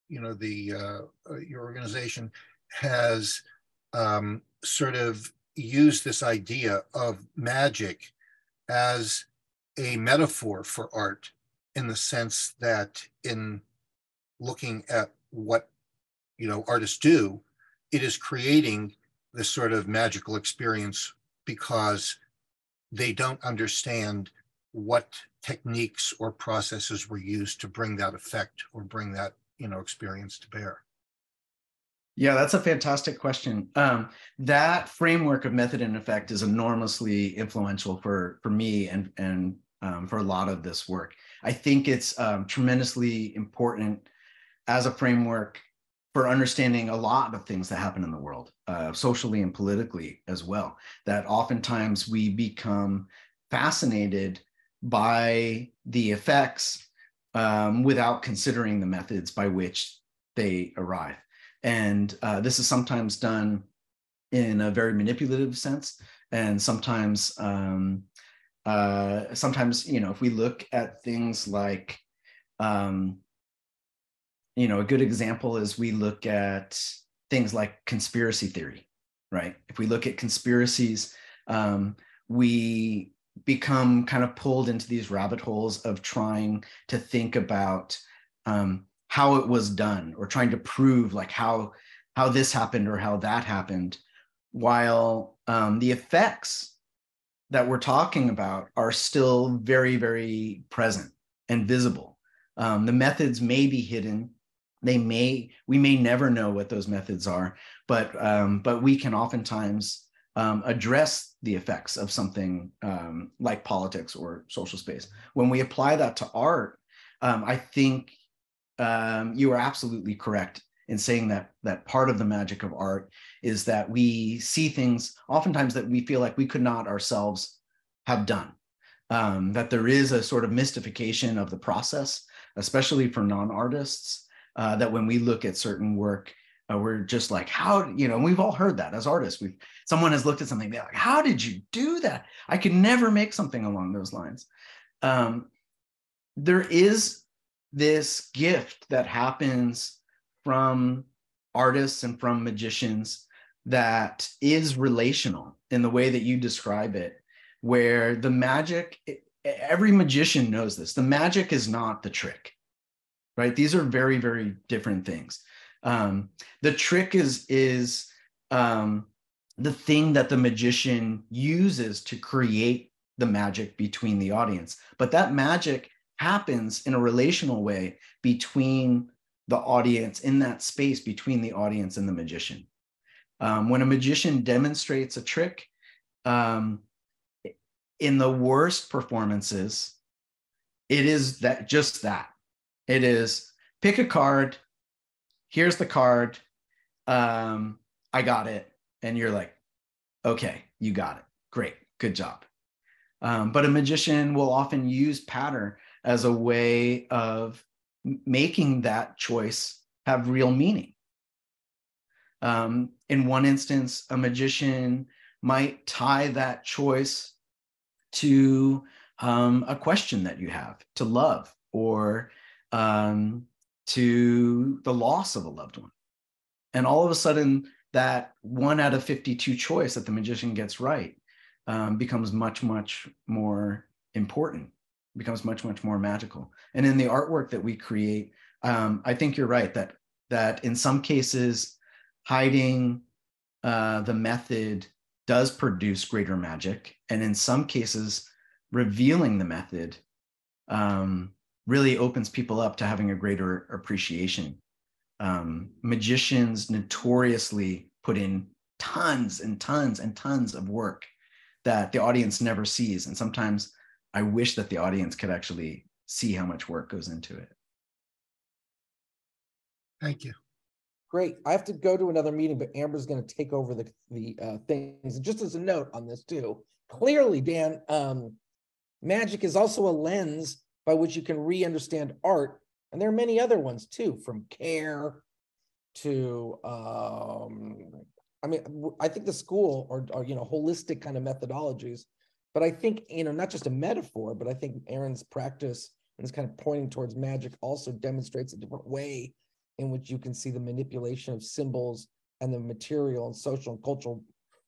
your organization has sort of used this idea of magic as a metaphor for art, in the sense that in looking at what artists do, it is creating this sort of magical experience because they don't understand what techniques or processes were used to bring that effect or bring that experience to bear. Yeah, that's a fantastic question. That framework of method and effect is enormously influential for me and for a lot of this work. I think it's tremendously important as a framework for understanding a lot of things that happen in the world, socially and politically as well, that oftentimes we become fascinated by the effects without considering the methods by which they arrive. And this is sometimes done in a very manipulative sense. And sometimes, if we look at things like, a good example is we look at things like conspiracy theory, right? If we look at conspiracies, we become kind of pulled into these rabbit holes of trying to think about how it was done, or trying to prove like how this happened or how that happened, while the effects that we're talking about are still very, very present and visible. The methods may be hidden. We may never know what those methods are, but we can oftentimes address the effects of something like politics or social space. When we apply that to art, I think you are absolutely correct in saying that part of the magic of art is that we see things oftentimes that we feel like we could not ourselves have done. That there is a sort of mystification of the process, especially for non-artists, that when we look at certain work, we're just like, how, and we've all heard that as artists. Someone has looked at something, they're like, how did you do that? I could never make something along those lines. There is this gift that happens from artists and from magicians that is relational in the way that you describe it, where the magic, every magician knows this, the magic is not the trick, right? These are very, very different things. The trick is the thing that the magician uses to create the magic between the audience, but that magic happens in a relational way between the audience, in that space between the audience and the magician. When a magician demonstrates a trick, in the worst performances, it is just that. It is pick a card. Here's the card. I got it. And you're like, okay, you got it. Great. Good job. But a magician will often use pattern as a way of making that choice have real meaning. In one instance, a magician might tie that choice to a question that you have, to love, or to the loss of a loved one. And all of a sudden, that 1 out of 52 choice that the magician gets right becomes much, much more important, becomes much, much more magical. And in the artwork that we create, I think you're right that in some cases, hiding the method does produce greater magic. And in some cases, revealing the method really opens people up to having a greater appreciation. Magicians notoriously put in tons and tons and tons of work that the audience never sees. And sometimes I wish that the audience could actually see how much work goes into it. Thank you. Great. I have to go to another meeting, but Amber's going to take over the things. And just as a note on this too, clearly, Dan, magic is also a lens by which you can re-understand art. And there are many other ones too, from care to, I mean, I think the school or holistic kind of methodologies, but I think, not just a metaphor, but I think Aaron's practice and this kind of pointing towards magic also demonstrates a different way in which you can see the manipulation of symbols and the material and social and cultural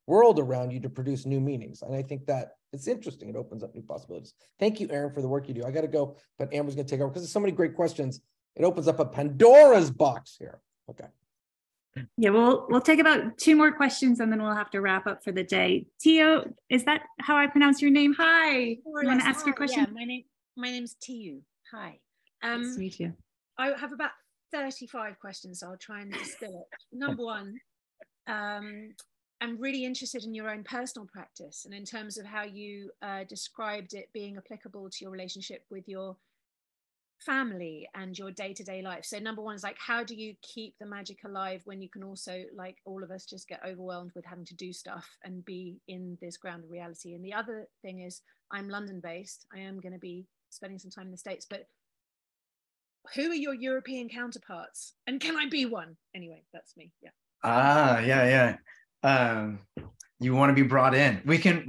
world around you to produce new meanings. And I think that it's interesting. It opens up new possibilities. Thank you, Aaron, for the work you do. I got to go, but Amber's going to take over because there's so many great questions. It opens up a Pandora's box here. Okay. Yeah, we'll take about 2 more questions and then we'll have to wrap up for the day. Tio, is that how I pronounce your name? Hi. You want to ask your question? Yeah, my name's Tiu. Hi. Nice to meet you. I have about 35 questions, so I'll try and distill it. Number one, I'm really interested in your own personal practice and in terms of how you described it being applicable to your relationship with your family and your day-to-day life. So number one is like, how do you keep the magic alive when you can also, like all of us, just get overwhelmed with having to do stuff and be in this grounded reality? And the other thing is, I'm London based. I am going to be spending some time in the States, but who are your European counterparts? And can I be one? Anyway, that's me. Yeah. Yeah. You want to be brought in. We can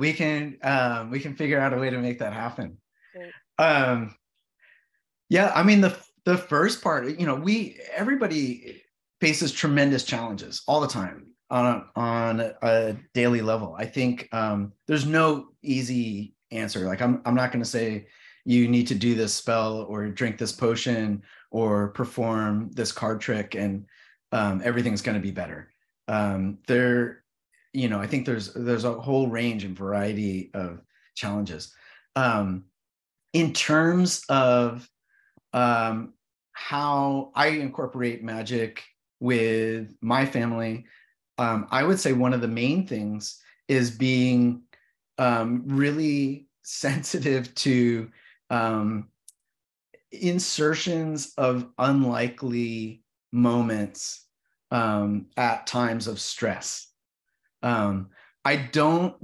figure out a way to make that happen. Cool. Yeah, I mean, the first part, everybody faces tremendous challenges all the time on a daily level. I think there's no easy answer. Like I'm not going to say you need to do this spell or drink this potion or perform this card trick and everything's going to be better. I think there's a whole range and variety of challenges. In terms of how I incorporate magic with my family, I would say one of the main things is being really sensitive to insertions of unlikely moments at times of stress. I don't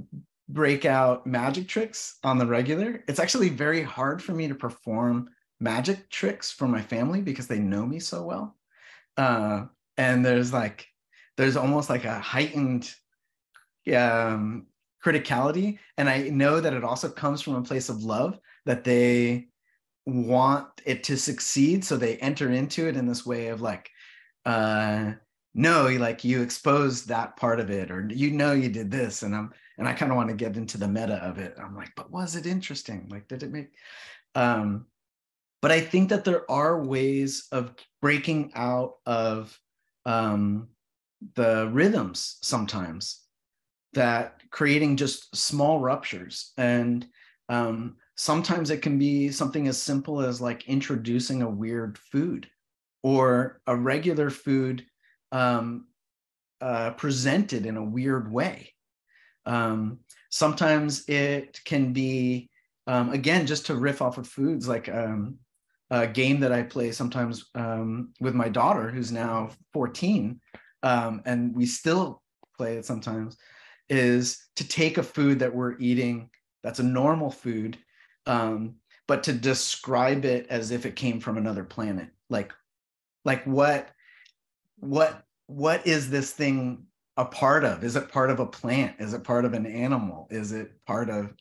break out magic tricks on the regular. It's actually very hard for me to perform magic tricks for my family because they know me so well. And there's almost like a heightened criticality. And I know that it also comes from a place of love, that they want it to succeed. So they enter into it in this way of like, no, like you exposed that part of it, or you did this. And I kind of want to get into the meta of it. I'm like, but was it interesting? Like, did it make, but I think that there are ways of breaking out of the rhythms sometimes, that creating just small ruptures. And sometimes it can be something as simple as like introducing a weird food or a regular food presented in a weird way. Sometimes it can be, again, just to riff off of foods, like game that I play sometimes with my daughter, who's now 14, and we still play it sometimes, is to take a food that we're eating that's a normal food, but to describe it as if it came from another planet. Like what is this thing a part of? Is it part of a plant? Is it part of an animal? Is it part of,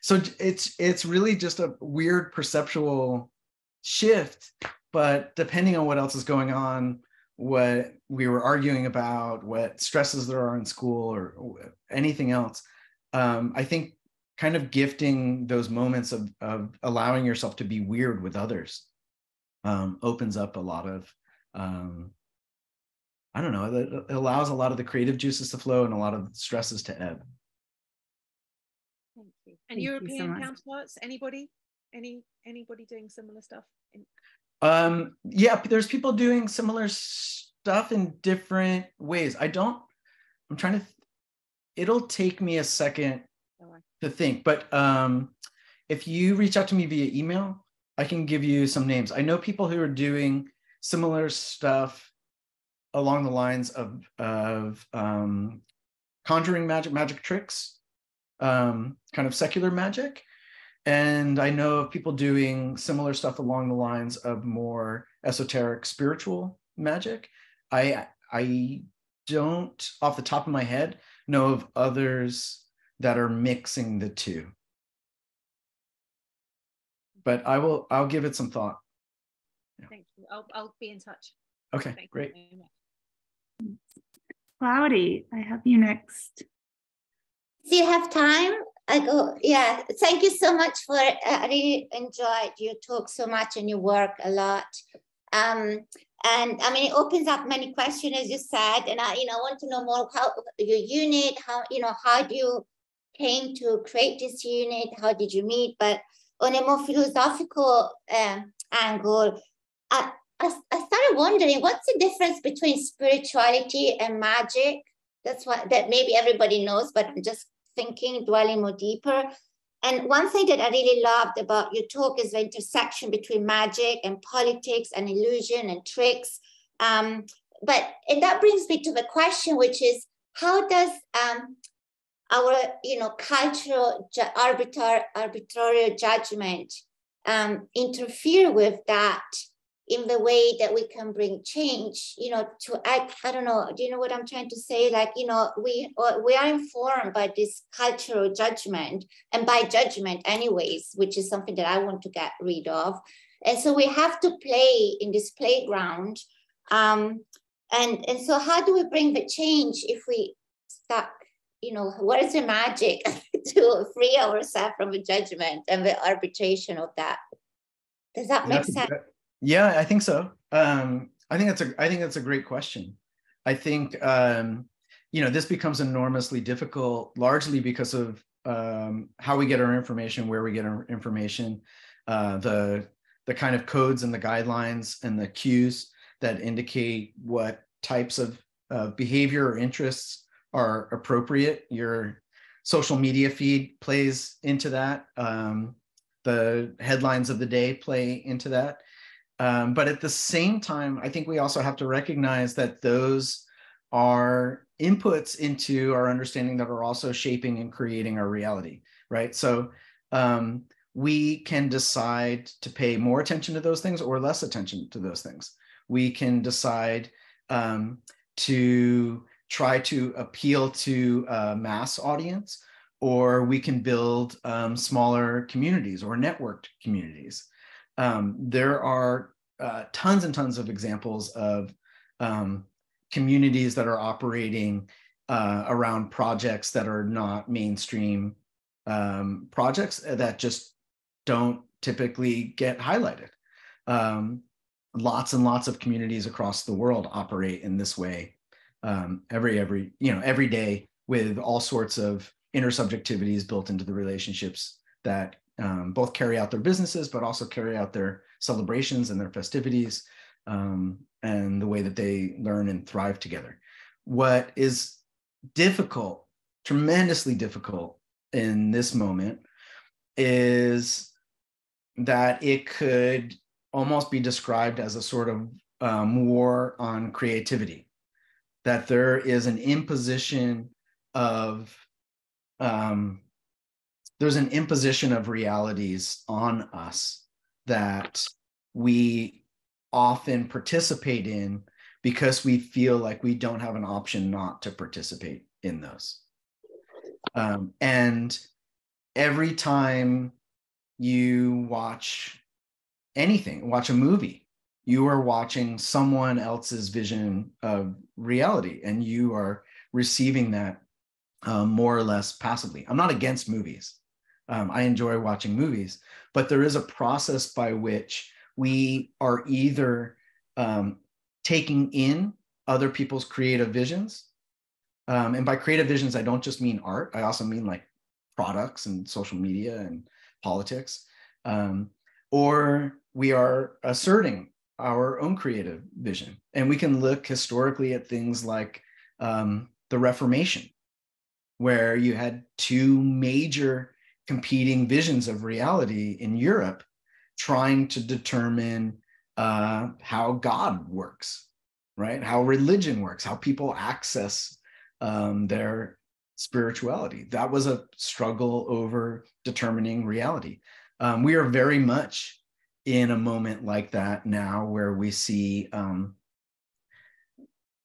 so it's really just a weird perceptual shift, but depending on what else is going on, what we were arguing about, what stresses there are in school or anything else, I think kind of gifting those moments of allowing yourself to be weird with others opens up a lot of, I don't know, it allows a lot of the creative juices to flow and a lot of stresses to ebb. Thank you. And Thank European you so counterparts, anybody doing similar stuff? Yeah, there's people doing similar stuff in different ways. It'll take me a second to think, but if you reach out to me via email, I can give you some names. I know people who are doing similar stuff along the lines of conjuring magic tricks, kind of secular magic. And I know of people doing similar stuff along the lines of more esoteric spiritual magic. I don't, off the top of my head, know of others that are mixing the two. But I'll give it some thought. Yeah. Thank you. I'll be in touch. Okay, great. Cloudy, I have you next. Do you have time? Yeah, thank you so much for, I really enjoyed your talk so much and your work a lot. And I mean, it opens up many questions, as you said, and I want to know more how your unit, how do you came to create this unit? How did you meet? But on a more philosophical angle, I started wondering, what's the difference between spirituality and magic? That's what that maybe everybody knows, but I'm just thinking, dwelling more deeper. And one thing that I really loved about your talk is the intersection between magic and politics and illusion and tricks. And that brings me to the question, which is, how does our cultural arbitrary judgment interfere with that in the way that we can bring change, to act, I don't know, do you know what I'm trying to say? Like, we are informed by this cultural judgment and by judgment anyways, which is something that I want to get rid of. And so we have to play in this playground. And so how do we bring the change if we stuck, what is the magic to free ourselves from the judgment and the arbitration of that? Does that make sense? Yeah, I think so. I think that's a great question. I think this becomes enormously difficult, largely because of how we get our information, where we get our information, the kind of codes and the guidelines and the cues that indicate what types of behavior or interests are appropriate. Your social media feed plays into that. The headlines of the day play into that. But at the same time, I think we also have to recognize that those are inputs into our understanding that are also shaping and creating our reality, right? So we can decide to pay more attention to those things or less attention to those things. We can decide to try to appeal to a mass audience, or we can build smaller communities or networked communities. There are tons and tons of examples of communities that are operating around projects that are not mainstream projects that just don't typically get highlighted. Lots and lots of communities across the world operate in this way every day, with all sorts of intersubjectivities built into the relationships that both carry out their businesses, but also carry out their celebrations and their festivities, and the way that they learn and thrive together. What is difficult, tremendously difficult in this moment, is that it could almost be described as a sort of war on creativity, that there is an imposition of there's an imposition of realities on us that we often participate in because we feel like we don't have an option not to participate in those. And every time you watch anything, watch a movie, you are watching someone else's vision of reality, and you are receiving that more or less passively. I'm not against movies. I enjoy watching movies, but there is a process by which we are either taking in other people's creative visions. And by creative visions, I don't just mean art. I also mean like products and social media and politics. Or we are asserting our own creative vision. And we can look historically at things like the Reformation, where you had two major competing visions of reality in Europe trying to determine how God works, right? How religion works, how people access their spirituality. That was a struggle over determining reality. We are very much in a moment like that now, where we see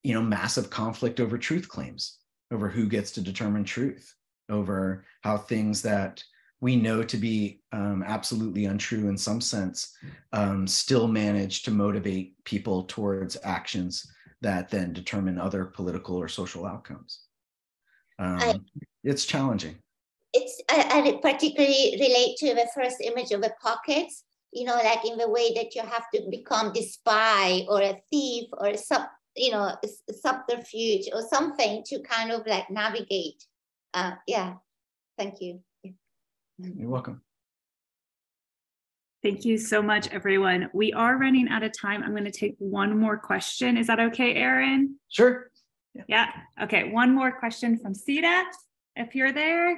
massive conflict over truth claims, over who gets to determine truth, over how things that we know to be absolutely untrue in some sense still manage to motivate people towards actions that then determine other political or social outcomes. It's challenging. I particularly relate to the first image of the pockets, like in the way that you have to become the spy or a thief or a subterfuge or something to kind of like navigate. Yeah, thank you. You're welcome. Thank you so much, everyone. We are running out of time. I'm going to take one more question. Is that okay, Aaron? Sure. Yeah. Okay. One more question from Sita, if you're there.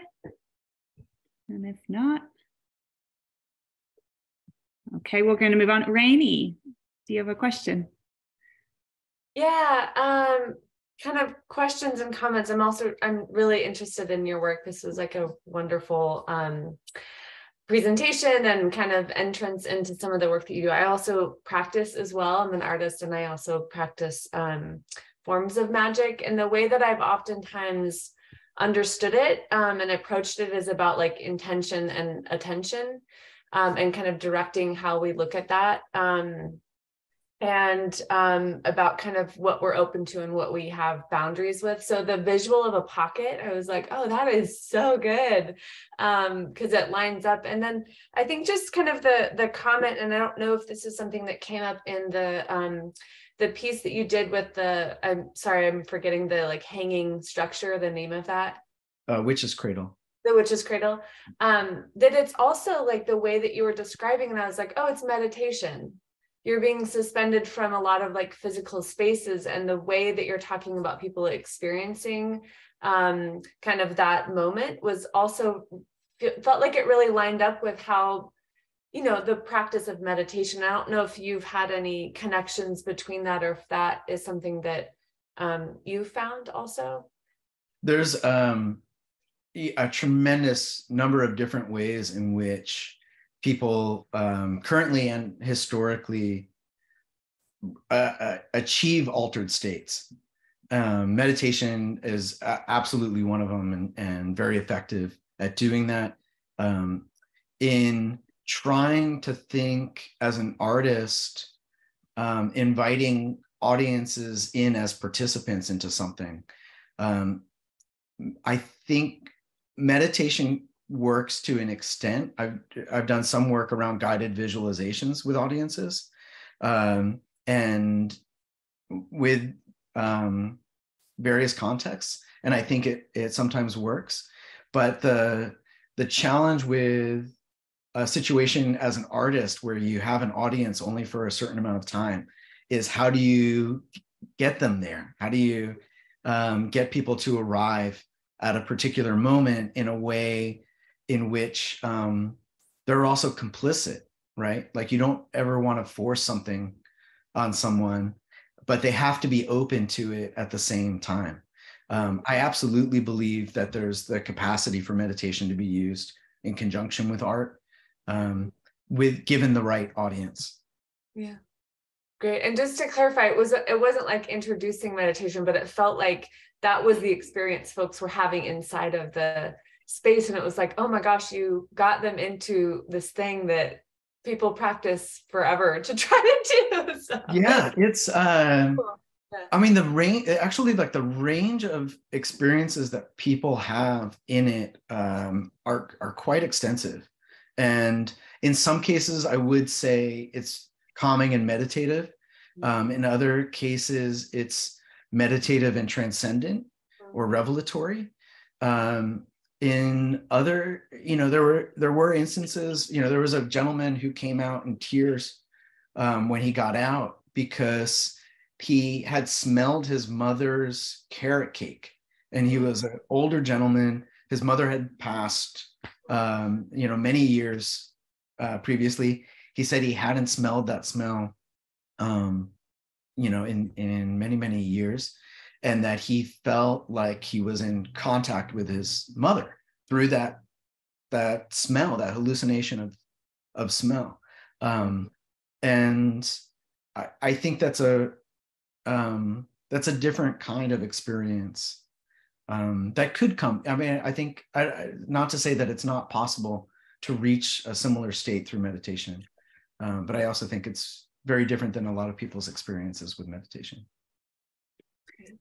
And if not, okay, we're going to move on. Rainey, do you have a question? Yeah, kind of questions and comments. I'm really interested in your work. This was like a wonderful presentation and kind of entrance into some of the work that you do. I also practice as well. I'm an artist, and I also practice forms of magic. And the way that I've oftentimes understood it and approached it is about like intention and attention, and kind of directing how we look at that. And about kind of what we're open to and what we have boundaries with. So the visual of a pocket, I was like, oh, that is so good, because it lines up. And then I think just kind of the comment, and I don't know if this is something that came up in the piece that you did with I'm sorry, I'm forgetting the like hanging structure, the name of that. Witch's Cradle. The Witch's Cradle. That it's also like the way that you were describing, and I was like, oh, it's meditation. You're being suspended from a lot of like physical spaces, and the way that you're talking about people experiencing kind of that moment was also felt like it really lined up with how, the practice of meditation. I don't know if you've had any connections between that, or if that is something that you found also. There's a tremendous number of different ways in which people currently and historically achieve altered states. Meditation is absolutely one of them, and very effective at doing that. In trying to think as an artist, inviting audiences in as participants into something. I think meditation works to an extent. I've done some work around guided visualizations with audiences, and with various contexts, and I think it sometimes works. But the challenge with a situation as an artist where you have an audience only for a certain amount of time is, how do you get them there? How do you get people to arrive at a particular moment in a way in which they're also complicit, right? Like you don't ever want to force something on someone, but they have to be open to it at the same time. I absolutely believe that there's the capacity for meditation to be used in conjunction with art, with given the right audience. Yeah. Great. And just to clarify, it wasn't like introducing meditation, but it felt like that was the experience folks were having inside of the space. And it was like, oh my gosh, you got them into this thing that people practice forever to try to do. So. Yeah, it's Cool. Yeah. I mean, the range of experiences that people have in it are quite extensive. And in some cases, I would say it's calming and meditative. In other cases, it's meditative and transcendent or revelatory. In other, there were instances, there was a gentleman who came out in tears when he got out because he had smelled his mother's carrot cake, and he was an older gentleman. His mother had passed, many years previously. He said he hadn't smelled that smell, in many, many years, and that he felt like he was in contact with his mother through that smell, that hallucination of smell. And I think that's a different kind of experience that could come. I mean, I think, not to say that it's not possible to reach a similar state through meditation, but I also think it's very different than a lot of people's experiences with meditation.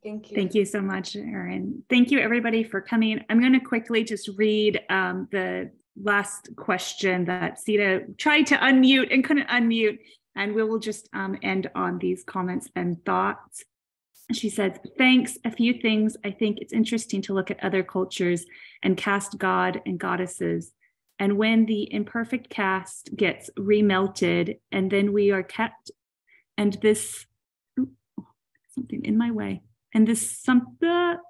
Thank you. Thank you so much, Erin. Thank you, everybody, for coming. I'm going to quickly just read the last question that Sita tried to unmute and couldn't unmute, and we will just end on these comments and thoughts. She says, thanks. A few things. I think it's interesting to look at other cultures and cast God and goddesses. And when the imperfect cast gets remelted, and then we are kept, and this, something in my way, and this,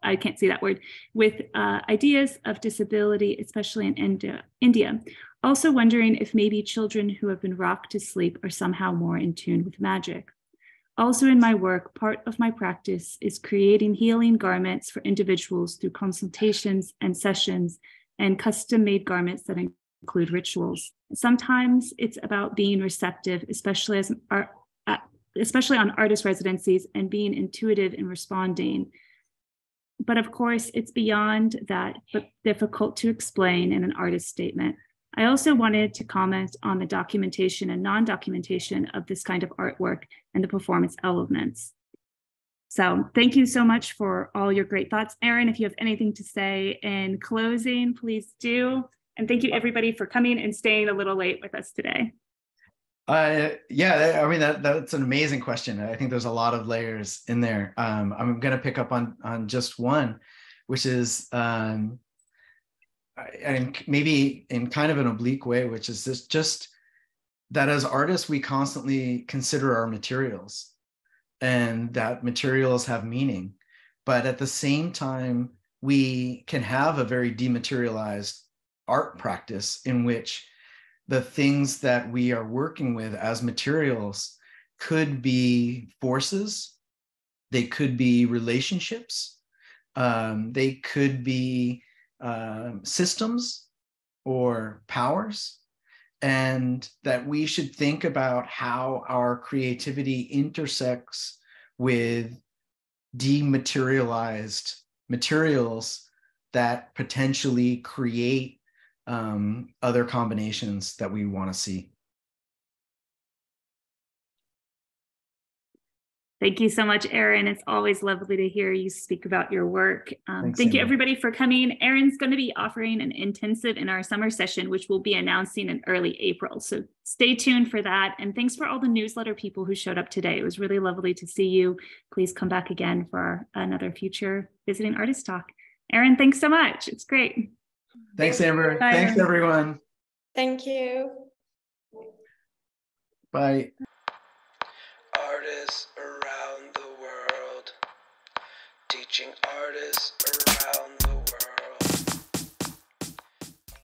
I can't say that word, with ideas of disability, especially in India. Also wondering if maybe children who have been rocked to sleep are somehow more in tune with magic. Also in my work, part of my practice is creating healing garments for individuals through consultations and sessions and custom-made garments that include rituals. Sometimes it's about being receptive, especially on artist residencies, and being intuitive in responding. But of course, it's beyond that, but difficult to explain in an artist statement. I also wanted to comment on the documentation and non-documentation of this kind of artwork and the performance elements. So thank you so much for all your great thoughts. Erin, if you have anything to say in closing, please do. And thank you, everybody, for coming and staying a little late with us today. Yeah, I mean, that's an amazing question. I think there's a lot of layers in there. I'm going to pick up on just one, which is, and maybe in kind of an oblique way, which is this, just that as artists, we constantly consider our materials, and that materials have meaning. But at the same time, we can have a very dematerialized art practice in which the things that we are working with as materials could be forces, they could be relationships, they could be systems or powers, and that we should think about how our creativity intersects with dematerialized materials that potentially create other combinations that we want to see. Thank you so much, Erin. It's always lovely to hear you speak about your work. Thank you, everybody, for coming. Erin's going to be offering an intensive in our summer session, which we'll be announcing in early April. So stay tuned for that. And thanks for all the newsletter people who showed up today. It was really lovely to see you. Please come back again for another future Visiting Artist Talk. Erin, thanks so much. It's great. Thanks, Amber. Bye, thanks, Erin. everyone. Thank you. Bye. Artists around the world, teaching artists around